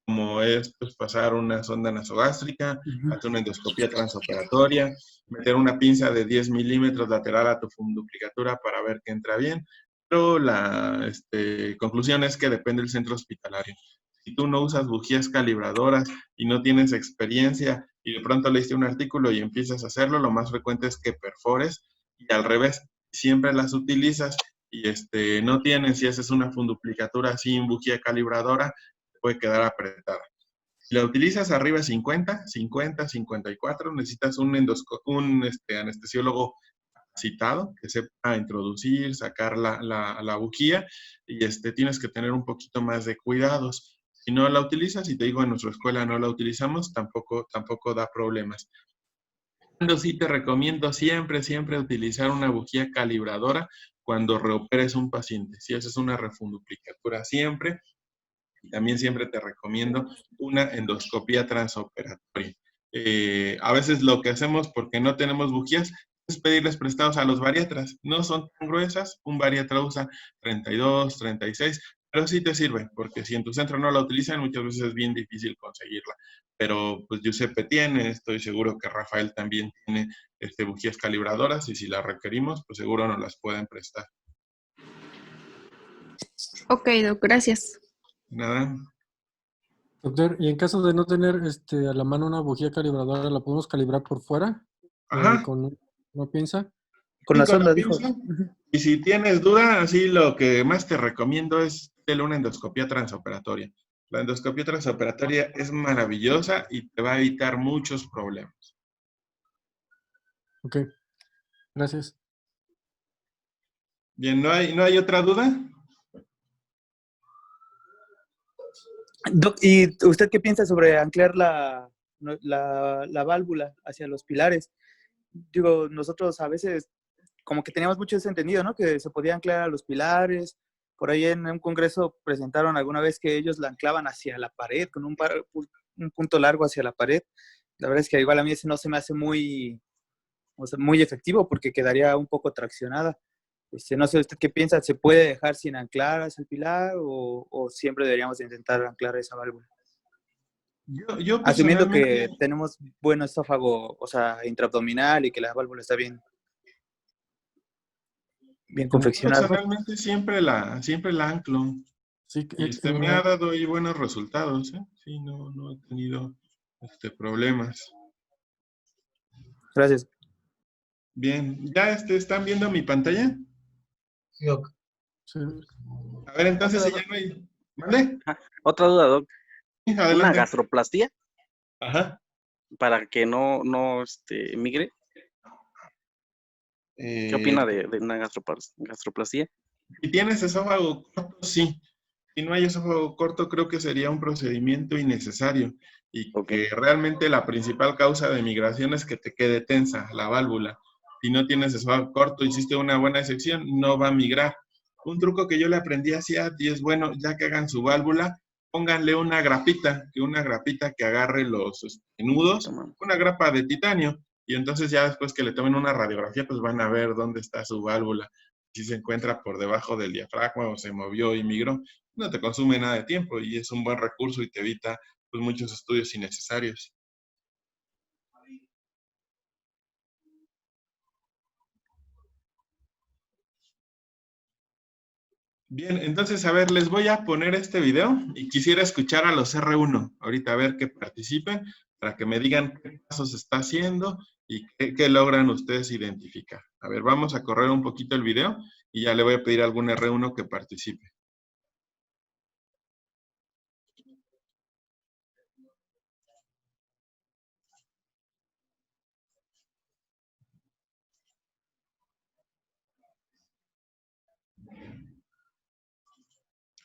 como es pues, pasar una sonda nasogástrica, hacer una endoscopía transoperatoria, meter una pinza de 10 milímetros lateral a tu funduplicatura para ver que entra bien. Pero la conclusión es que depende del centro hospitalario. Si tú no usas bujías calibradoras y no tienes experiencia y de pronto leíste un artículo y empiezas a hacerlo, lo más frecuente es que perfores y al revés, siempre las utilizas y no tienes, si haces una funduplicatura sin bujía calibradora, puede quedar apretada. Si la utilizas arriba de 50, 54, necesitas un anestesiólogo capacitado que sepa introducir, sacar la bujía y tienes que tener un poquito más de cuidados. Si no la utilizas, y te digo, en nuestra escuela no la utilizamos, tampoco da problemas. Pero sí te recomiendo siempre utilizar una bujía calibradora cuando reoperes un paciente. Si haces una refunduplicatura siempre, y también siempre te recomiendo una endoscopía transoperatoria. A veces lo que hacemos porque no tenemos bujías, puedes pedirles prestados a los bariatras. No son tan gruesas, un bariatra usa 32, 36, pero sí te sirve, porque si en tu centro no la utilizan, muchas veces es bien difícil conseguirla. Pero pues Giuseppe tiene, estoy seguro que Rafael también tiene bujías calibradoras y si las requerimos, pues seguro nos las pueden prestar. Ok, Doc, gracias. Nada. Doctor, y en caso de no tener a la mano una bujía calibradora, ¿la podemos calibrar por fuera? Ajá. ¿Con una pinza? Con Sí, la con la sonda, dijo. pinza. Y si tienes duda, así lo que más te recomiendo es hacerle una endoscopía transoperatoria. La endoscopía transoperatoria es maravillosa y te va a evitar muchos problemas. Ok, gracias. Bien, ¿no hay otra duda? Doc, ¿y usted qué piensa sobre anclar la válvula hacia los pilares? Digo, nosotros a veces como que teníamos mucho ese entendido, ¿no? Que se podía anclar a los pilares. Por ahí en un congreso presentaron alguna vez que ellos la anclaban hacia la pared, con un punto largo hacia la pared. La verdad es que igual a mí ese no se me hace muy efectivo porque quedaría un poco traccionada. No sé usted qué piensa, ¿se puede dejar sin anclar hacia el pilar o siempre deberíamos intentar anclar esa válvula? Yo Asumiendo personalmente, que tenemos buen esófago, o sea, intraabdominal y que la válvula está bien confeccionada. personalmente siempre la anclo. Sí, Y me ha dado ahí buenos resultados, ¿eh? Sí, no he tenido problemas. Gracias. Bien, ¿ya están viendo mi pantalla? Sí, Doc. Sí. A ver, entonces si ya no hay... ¿Vale? Otra duda, Doc. Sí, ¿Una adelante. gastroplastía Ajá. para que no migre? ¿Qué opina de una gastroplastía? Si tienes esófago corto, sí. Si no hay esófago corto, creo que sería un procedimiento innecesario y que realmente la principal causa de migración es que te quede tensa la válvula. Si no tienes esófago corto, hiciste una buena disección, no va a migrar. Un truco que yo le aprendí a Ciad y es bueno, ya que hagan su válvula, pónganle una grapita que agarre los nudos, una grapa de titanio, y entonces ya después que le tomen una radiografía, pues van a ver dónde está su válvula, si se encuentra por debajo del diafragma o se movió y migró. No te consume nada de tiempo y es un buen recurso y te evita pues, muchos estudios innecesarios. Bien, entonces, a ver, les voy a poner este video y quisiera escuchar a los R1, ahorita a ver que participen, para que me digan qué pasos está haciendo y qué logran ustedes identificar. A ver, vamos a correr un poquito el video y ya le voy a pedir a algún R1 que participe.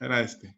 Era este.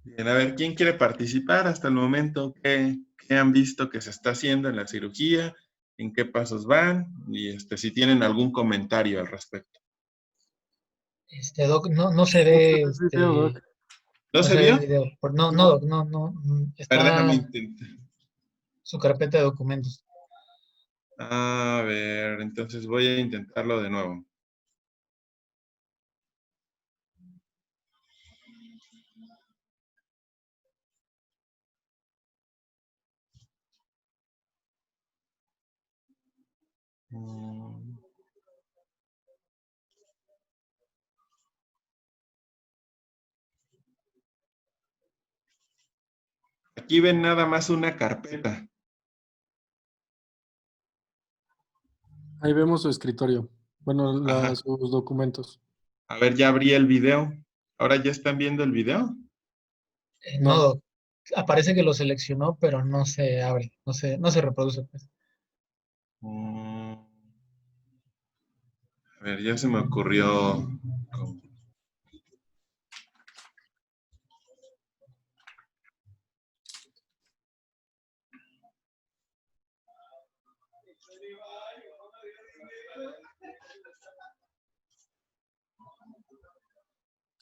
Bien, a ver, ¿quién quiere participar hasta el momento? ¿Qué han visto que se está haciendo en la cirugía? ¿En qué pasos van? Y si tienen algún comentario al respecto. Doc, no se ve, ¿No se se ve vio? el video. No, Doc, no, A ver, está déjame intentar. su carpeta de documentos. A ver, entonces voy a intentarlo de nuevo. Aquí ven nada más una carpeta. Ahí vemos su escritorio. Bueno, Ajá. sus documentos. A ver, ya abrí el video. ¿Ahora ya están viendo el video? No, aparece que lo seleccionó, pero no se abre, no se reproduce, pues. Mm, a ver, ya se me ocurrió.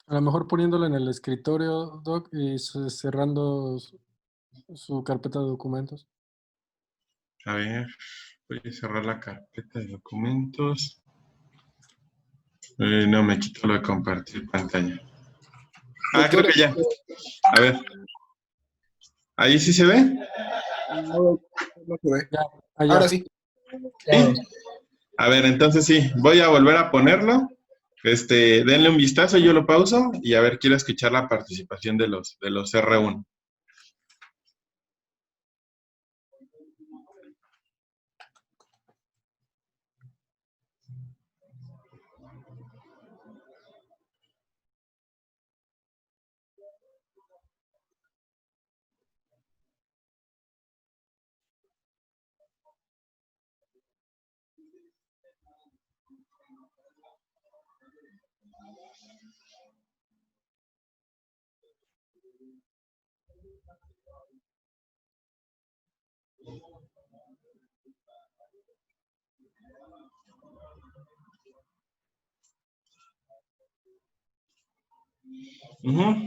A lo mejor poniéndolo en el escritorio, Doc, y cerrando su carpeta de documentos. A ver, voy a cerrar la carpeta de documentos. No, me quito lo de compartir pantalla. Ah, creo que ya. A ver. ¿Ahí sí se ve? No, no se ve. Ya, Ahora sí. ¿Sí? A ver, entonces sí, voy a volver a ponerlo. Denle un vistazo, yo lo pauso y a ver, quiero escuchar la participación de los R1.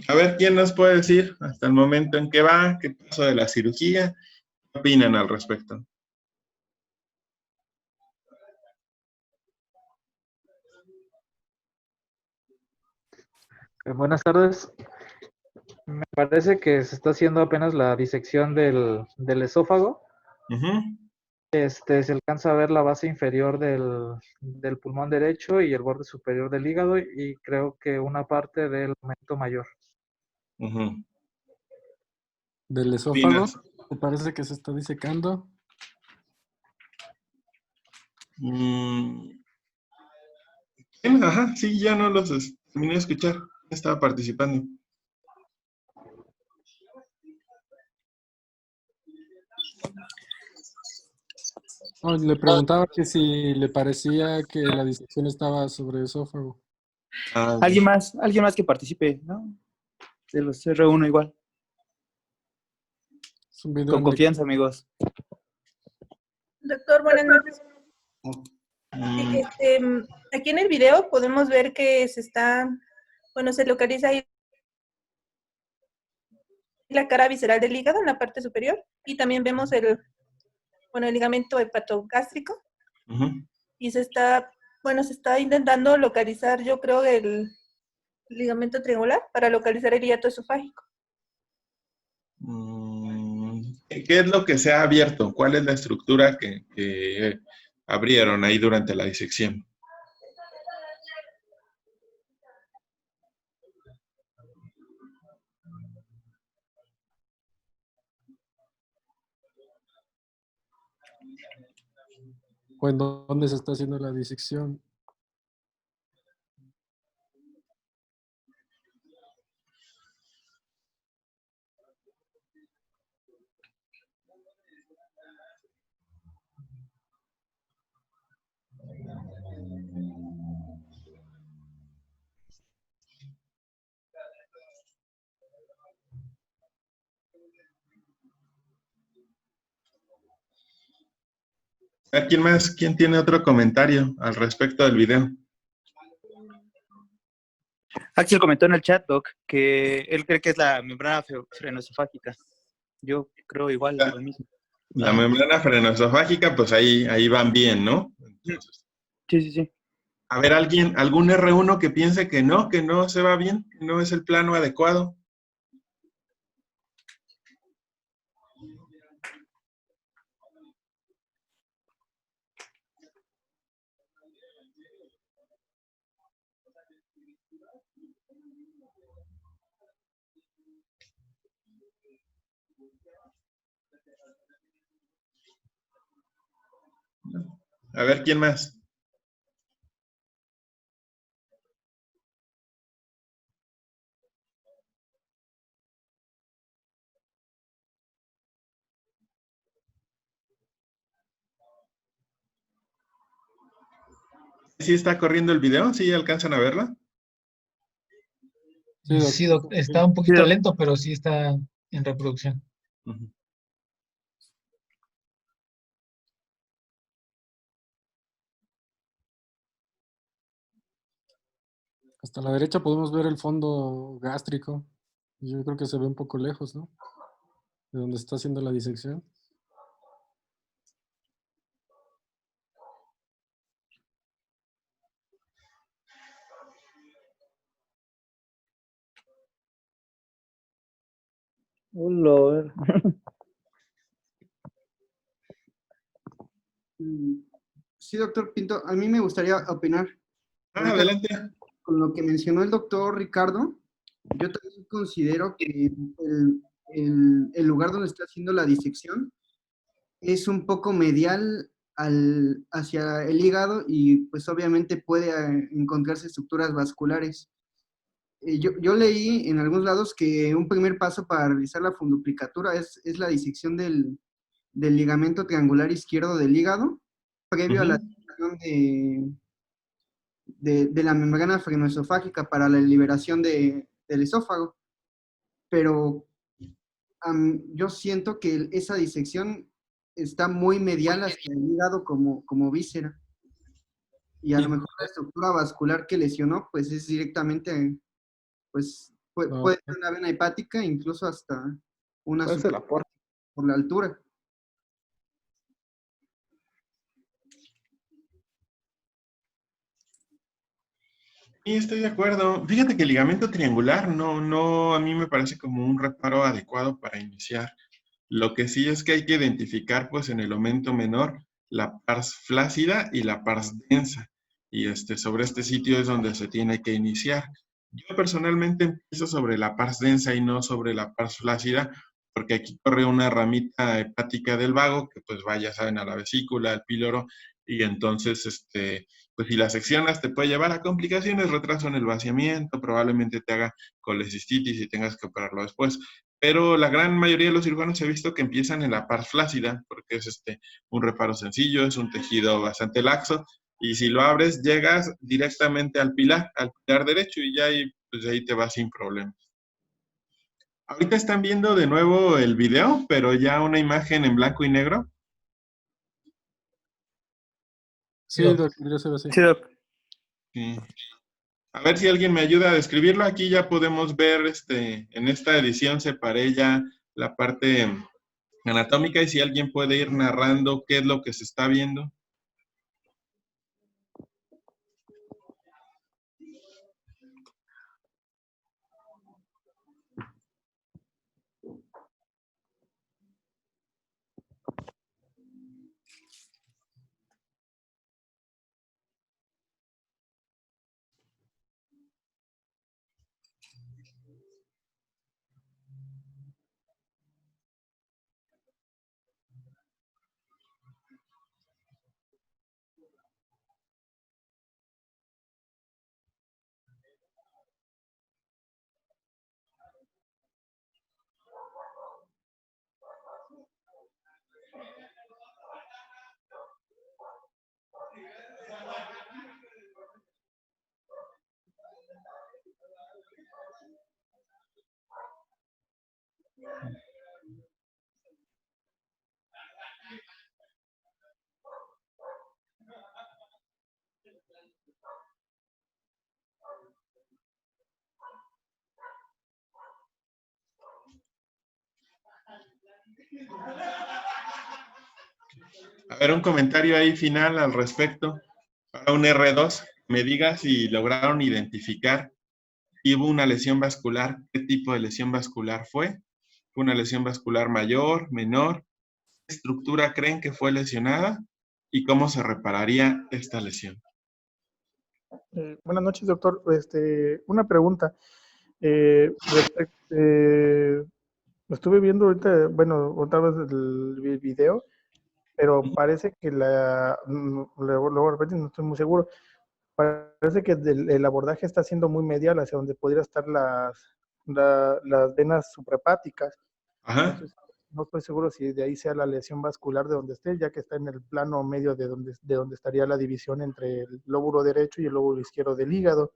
A ver, ¿quién nos puede decir hasta el momento en qué va? ¿Qué pasó de la cirugía? ¿Qué opinan al respecto? Buenas tardes. Me parece que se está haciendo apenas la disección del esófago. Se alcanza a ver la base inferior del pulmón derecho y el borde superior del hígado y creo que una parte del aumento mayor. Del esófago, me parece que se está disecando. Ajá, sí, ya no los terminé de escuchar. Estaba participando. No, le preguntaba que si le parecía que la disección estaba sobre el esófago. ¿Alguien más que participe, ¿no? De los R1 igual. Es un video Con confianza, amigos. Doctor, buenas noches. Sí, aquí en el video podemos ver que se localiza ahí la cara visceral del hígado en la parte superior y también vemos el ligamento hepatogástrico y se está intentando localizar, yo creo, el ligamento triangular para localizar el hiato esofágico. ¿Qué es lo que se ha abierto? ¿Cuál es la estructura que abrieron ahí durante la disección? ¿O en dónde se está haciendo la disección? ¿Quién más? ¿Quién tiene otro comentario al respecto del video? Axel comentó en el chat, Doc, que él cree que es la membrana frenoesofágica. Yo creo igual, lo mismo. La membrana frenoesofágica, pues ahí van bien, ¿no? Entonces, Sí. a ver, algún R1 que piense que no se va bien, que no es el plano adecuado. A ver, ¿quién más? ¿Sí está corriendo el video? ¿Sí alcanzan a verlo? Sí, está un poquito lento, pero sí está en reproducción. Hasta la derecha podemos ver el fondo gástrico. Yo creo que se ve un poco lejos, ¿no? De donde está haciendo la disección. Sí, doctor Pinto, a mí me gustaría opinar. Adelante. Con lo que mencionó el doctor Ricardo, yo también considero que el lugar donde está haciendo la disección es un poco medial hacia el hígado y pues obviamente puede encontrarse estructuras vasculares. Yo leí en algunos lados que un primer paso para realizar la funduplicatura es la disección del ligamento triangular izquierdo del hígado, previo a la disección de la membrana frenoesofágica para la liberación del esófago. Pero yo siento que esa disección está muy medial hacia el hígado como víscera. Y a lo mejor la estructura vascular que lesionó, pues es directamente, pues puede ser una vena hepática, incluso hasta una por la altura. Sí, estoy de acuerdo. Fíjate que el ligamento triangular no, a mí me parece como un reparo adecuado para iniciar. Lo que sí es que hay que identificar, pues, en el aumento menor, la pars flácida y la pars densa. Y sobre este sitio es donde se tiene que iniciar. Yo personalmente empiezo sobre la pars densa y no sobre la pars flácida, porque aquí corre una ramita hepática del vago, que pues vaya, saben, a la vesícula, al píloro, y entonces, pues si la seccionas te puede llevar a complicaciones, retraso en el vaciamiento, probablemente te haga colecistitis y tengas que operarlo después. Pero la gran mayoría de los cirujanos he visto que empiezan en la pars flácida, porque es un reparo sencillo, es un tejido bastante laxo, y si lo abres, llegas directamente al pilar derecho, y ya ahí, pues ahí te vas sin problemas. Ahorita están viendo de nuevo el video, pero ya una imagen en blanco y negro. Sí, doctor, ya se ve así. Sí, doc. Sí. A ver si alguien me ayuda a describirlo. Aquí ya podemos ver, en esta edición separé ya la parte anatómica, y si alguien puede ir narrando qué es lo que se está viendo. A ver, un comentario ahí final al respecto. Para un R2, me diga si lograron identificar si hubo una lesión vascular, qué tipo de lesión vascular fue. ¿Fue una lesión vascular mayor, menor? ¿Qué estructura creen que fue lesionada? ¿Y cómo se repararía esta lesión? Buenas noches, doctor. Una pregunta. Estuve viendo ahorita, bueno, otra vez el video, pero parece que luego repito, no estoy muy seguro. Parece que el abordaje está siendo muy medial hacia donde podrían estar las venas suprahepáticas. Ajá. Entonces, no estoy seguro si de ahí sea la lesión vascular de donde esté, ya que está en el plano medio de donde estaría la división entre el lóbulo derecho y el lóbulo izquierdo del hígado.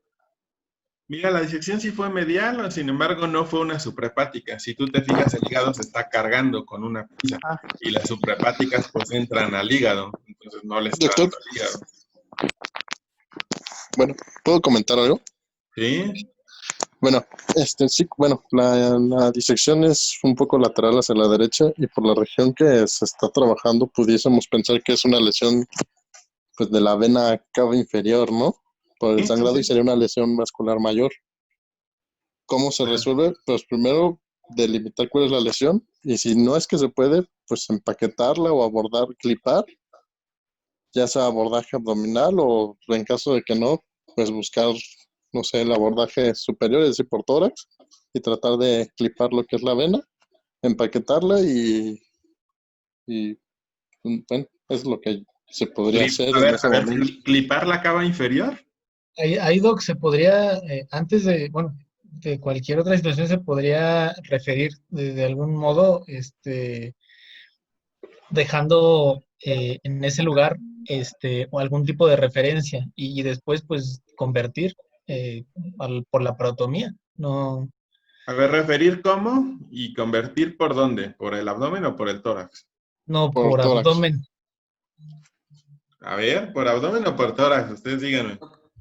Mira, la disección sí fue medial, sin embargo no fue una suprahepática. Si tú te fijas, el hígado se está cargando con una pinza y las suprahepáticas pues entran al hígado, entonces no le está dando al hígado. Bueno, ¿puedo comentar algo? Sí. Bueno, sí, bueno, la disección es un poco lateral hacia la derecha y por la región que se está trabajando pudiésemos pensar que es una lesión pues de la vena cava inferior, ¿no? Por el sangrado y sería una lesión vascular mayor. ¿Cómo se resuelve? Pues primero delimitar cuál es la lesión y si no es que se puede, pues empaquetarla o abordar, clipar, ya sea abordaje abdominal o en caso de que no, pues buscar, no sé, el abordaje superior, es decir, por tórax y tratar de clipar lo que es la vena, empaquetarla y bueno, es lo que se podría hacer en ese momento. ¿Clipar la cava inferior? Ahí, Doc, se podría, antes de, bueno, de cualquier otra situación, se podría referir de algún modo, dejando en ese lugar o algún tipo de referencia y después, pues, convertir por la parotomía. No. A ver, ¿referir cómo? ¿Y convertir por dónde? ¿Por el abdomen o por el tórax? No, por abdomen. A ver, ¿por abdomen o por tórax? Ustedes díganme.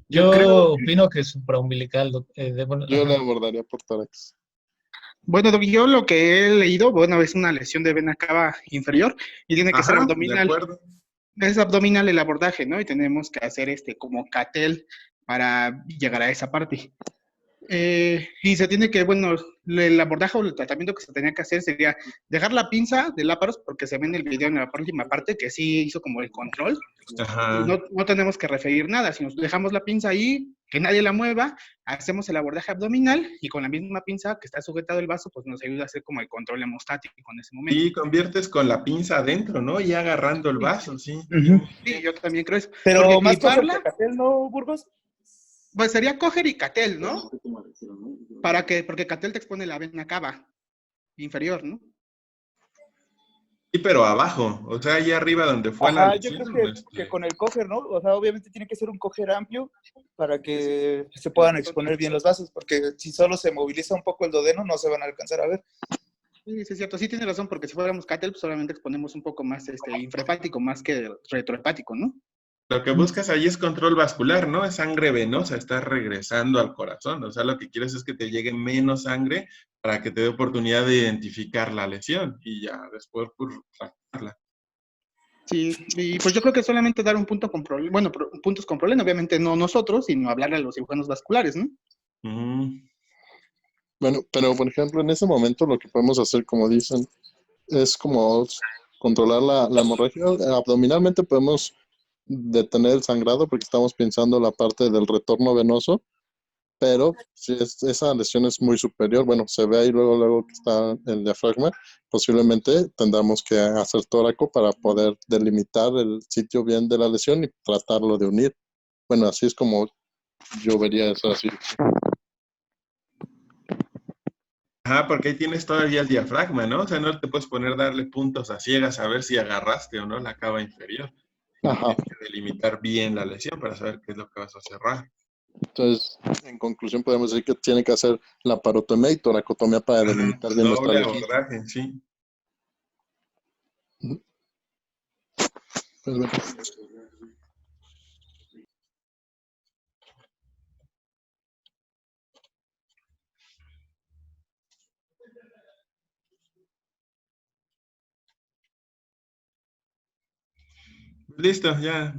Yo opino que es supraumbilical. Yo le abordaría por tórax. Bueno, yo lo que he leído, bueno, es una lesión de vena cava inferior y tiene que ser abdominal. De acuerdo. Es abdominal el abordaje, ¿no? Y tenemos que hacer como catel para llegar a esa parte. Y se tiene que, bueno, el abordaje o el tratamiento que se tenía que hacer sería dejar la pinza de láparos, porque se ve en el video en la última parte que sí hizo como el control. No tenemos que referir nada, si nos dejamos la pinza ahí, que nadie la mueva, hacemos el abordaje abdominal y con la misma pinza que está sujetado el vaso, pues nos ayuda a hacer como el control hemostático en ese momento. Y conviertes con la pinza adentro, ¿no? Y agarrando el vaso, sí. Sí, yo también creo eso. Pero porque más coger que catel, ¿no, Burgos? Pues sería coger y catel, ¿no? Porque catel te expone la vena cava inferior, ¿no? Sí, pero abajo, o sea, allá arriba donde fue la yo lesión. creo que con el coger, ¿no? O sea, obviamente tiene que ser un coger amplio para que se puedan exponer bien los vasos, porque si solo se moviliza un poco el duodeno, no se van a alcanzar a ver. Sí, es cierto, sí tiene razón, porque si fuéramos catel, pues solamente exponemos un poco más infrahepático, más que retrohepático, ¿no? Lo que buscas ahí es control vascular, ¿no? Es sangre venosa, estás regresando al corazón. O sea, lo que quieres es que te llegue menos sangre para que te dé oportunidad de identificar la lesión y ya después pues, tratarla. Sí, y pues yo creo que solamente dar un punto con problema, bueno, puntos con problema, obviamente no nosotros, sino hablarle a los cirujanos vasculares, ¿no? Bueno, pero por ejemplo, en ese momento lo que podemos hacer, como dicen, es como controlar la hemorragia. Abdominalmente podemos detener el sangrado porque estamos pensando la parte del retorno venoso, pero si esa lesión es muy superior, bueno, se ve ahí luego que está el diafragma, posiblemente tendremos que hacer tóraco para poder delimitar el sitio bien de la lesión y tratarlo de unir. Bueno, así es como yo vería eso así. Ajá, porque ahí tienes todavía el diafragma, ¿no? O sea, no te puedes poner darle puntos a ciegas a ver si agarraste o no la cava inferior. Ajá. Tienes que delimitar bien la lesión para saber qué es lo que vas a cerrar. Entonces, en conclusión, podemos decir que tiene que hacer la parotomía y toracotomía para delimitar bien nuestra lesión. lesión. Abordaje, sí. Pues bueno. Listo, ya.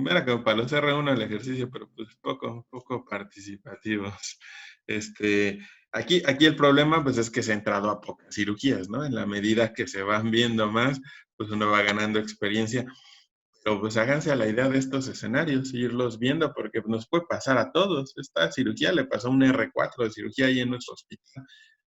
Era como para los R1 el ejercicio, pero pues poco participativos. Aquí el problema pues es que se ha entrado a pocas cirugías, ¿no? En la medida que se van viendo más, pues uno va ganando experiencia. Pero pues háganse a la idea de estos escenarios, irlos viendo, porque nos puede pasar a todos. Esta cirugía le pasó a un R4 de cirugía ahí en nuestro hospital.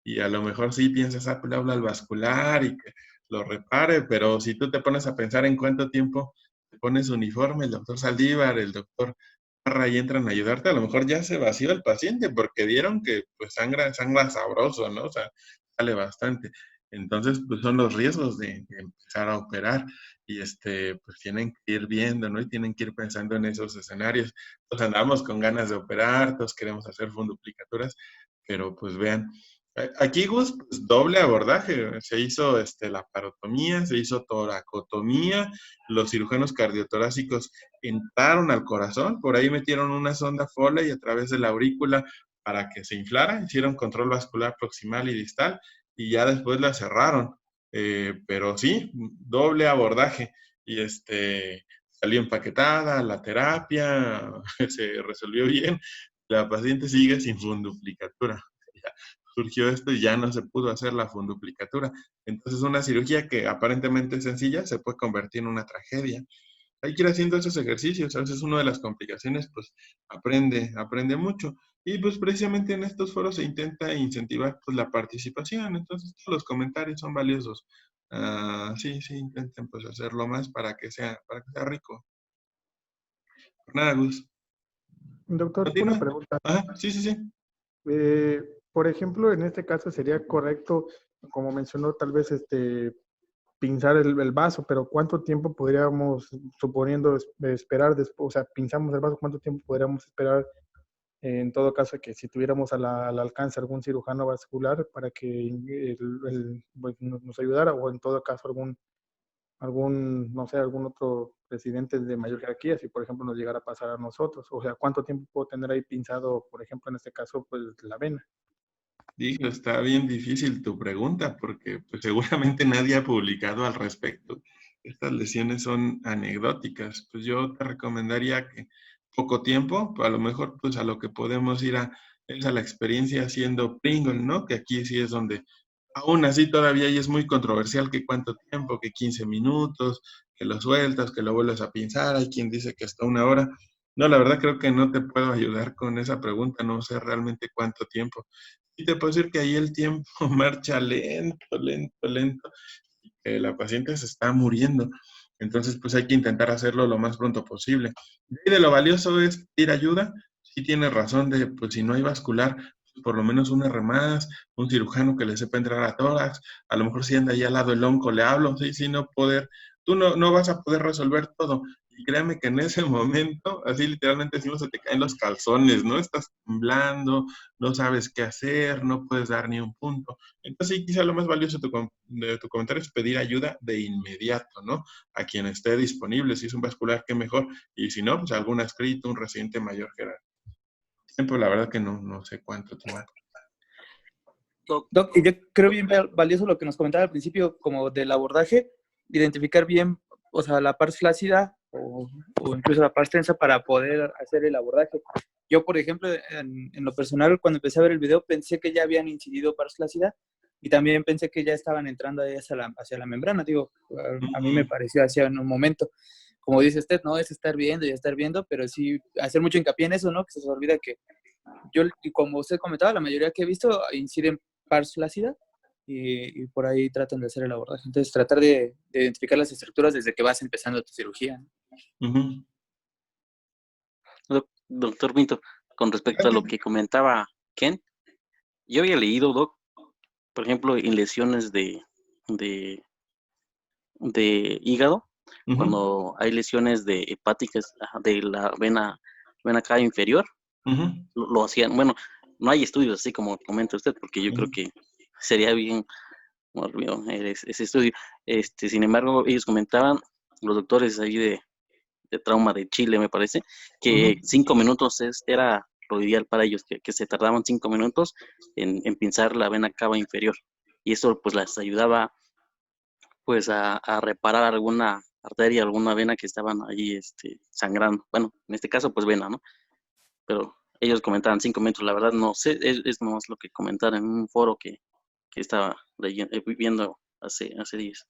Y a lo mejor sí piensas, pues le habla al vascular y que lo repare, pero si tú te pones a pensar en cuánto tiempo te pones uniforme, el doctor Saldívar, el doctor Parra y entran a ayudarte, a lo mejor ya se vació el paciente porque dieron que pues sangra sabroso, ¿no? O sea, sale bastante. Entonces, pues son los riesgos de empezar a operar y pues tienen que ir viendo, ¿no? Y tienen que ir pensando en esos escenarios. Todos andamos con ganas de operar, todos queremos hacer funduplicaturas, pero pues vean, aquí, Gus, pues, doble abordaje. Se hizo laparotomía, se hizo toracotomía, los cirujanos cardiotorácicos entraron al corazón, por ahí metieron una sonda Foley a través de la aurícula para que se inflara, hicieron control vascular proximal y distal, y ya después la cerraron. Pero sí, doble abordaje. Y salió empaquetada, la terapia, se resolvió bien, la paciente sigue sin funduplicatura. Surgió esto y ya no se pudo hacer la funduplicatura. Entonces una cirugía que aparentemente es sencilla se puede convertir en una tragedia. Hay que ir haciendo esos ejercicios, a veces una de las complicaciones, pues aprende mucho. Y pues precisamente en estos foros se intenta incentivar pues la participación, entonces todos los comentarios son valiosos. Sí, intenten pues hacerlo más para que sea rico. Nada, Gus. Doctor, ¿Continúa? una pregunta. Sí. Por ejemplo, en este caso sería correcto, como mencionó, tal vez pinzar el vaso, pero ¿cuánto tiempo podríamos, suponiendo esperar después, o sea, pinzamos el vaso, cuánto tiempo podríamos esperar en todo caso que si tuviéramos al alcance algún cirujano vascular para que pues, nos ayudara, o en todo caso no sé, algún otro presidente de mayor jerarquía, si por ejemplo nos llegara a pasar a nosotros? O sea, ¿cuánto tiempo puedo tener ahí pinzado, por ejemplo, en este caso, pues la vena? Digo, está bien difícil tu pregunta porque pues, seguramente nadie ha publicado al respecto. Estas lesiones son anecdóticas. Pues yo te recomendaría que poco tiempo, a lo mejor pues a lo que podemos ir es a la experiencia haciendo Pringle, ¿no? Que aquí sí es donde aún así todavía ahí es muy controversial que cuánto tiempo, que 15 minutos, que lo sueltas, que lo vuelves a pinzar, hay quien dice que hasta 1 hora. No, la verdad creo que no te puedo ayudar con esa pregunta, no sé realmente cuánto tiempo. Y te puedo decir que ahí el tiempo marcha lento, y que la paciente se está muriendo. Entonces, pues hay que intentar hacerlo lo más pronto posible. De lo valioso es pedir ayuda. Sí tienes razón pues si no hay vascular, por lo menos un R+, un cirujano que le sepa entrar a tórax, a lo mejor si anda ahí al lado el onco, le hablo, sí, tú no vas a poder resolver todo. Y créame que en ese momento, así literalmente decimos, se te caen los calzones, ¿no? Estás temblando, no sabes qué hacer, no puedes dar ni un punto. Entonces, sí, quizá lo más valioso de tu comentario es pedir ayuda de inmediato, ¿no? A quien esté disponible, si es un vascular, qué mejor. Y si no, pues algún adscrito, un residente mayor jerárquico. Tiempo, la verdad que no sé cuánto tiempo. Doc, y yo creo bien valioso lo que nos comentaba al principio, como del abordaje, identificar bien, o sea, la pars flácida o incluso la pars tensa para poder hacer el abordaje. Yo, por ejemplo, en lo personal, cuando empecé a ver el video, pensé que ya habían incidido pars flácida y también pensé que ya estaban entrando ahí hacia la membrana. Digo, a mí me pareció así en un momento. Como dice usted, no es estar viendo, pero sí hacer mucho hincapié en eso, ¿no? Que se olvida que yo, como usted comentaba, la mayoría que he visto inciden pars flácida y por ahí tratan de hacer el abordaje. Entonces, tratar de identificar las estructuras desde que vas empezando tu cirugía, ¿no? Doctor Pinto, con respecto a lo que comentaba Ken, yo había leído, Doc, por ejemplo, en lesiones de hígado, cuando hay lesiones de hepáticas de la vena cava inferior, lo hacían. Bueno, no hay estudios así como comenta usted, porque yo creo que sería bien ese estudio. Sin embargo, ellos comentaban, los doctores ahí de trauma de Chile, me parece, que 5 minutos era lo ideal para ellos, que se tardaban 5 minutos en pinzar la vena cava inferior. Y eso pues les ayudaba pues a reparar alguna arteria, alguna vena que estaban allí sangrando. Bueno, en este caso pues vena, ¿no? Pero ellos comentaban 5 minutos, la verdad no sé, es nomás lo que comentaron en un foro que estaba viendo hace días.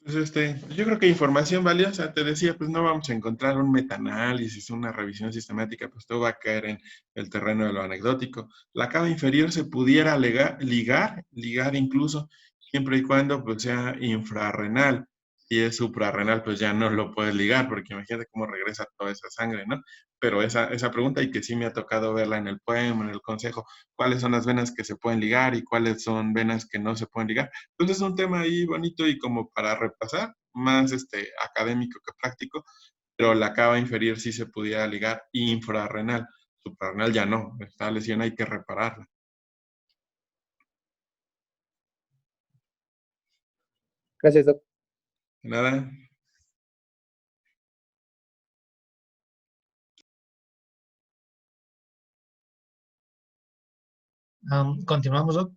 Pues yo creo que información valiosa, te decía, pues no vamos a encontrar un metaanálisis, una revisión sistemática, pues todo va a caer en el terreno de lo anecdótico. La cava inferior se pudiera ligar incluso, siempre y cuando pues sea infrarrenal. Si es suprarrenal, pues ya no lo puedes ligar, porque imagínate cómo regresa toda esa sangre, ¿no? Pero esa pregunta, y que sí me ha tocado verla en el poema, en el consejo, cuáles son las venas que se pueden ligar y cuáles son venas que no se pueden ligar. Entonces es un tema ahí bonito y como para repasar, más académico que práctico, pero la cava inferior sí se pudiera ligar infrarrenal, suprarrenal ya no, esta lesión hay que repararla. Gracias, Doc. Nada. Continuamos, Doc.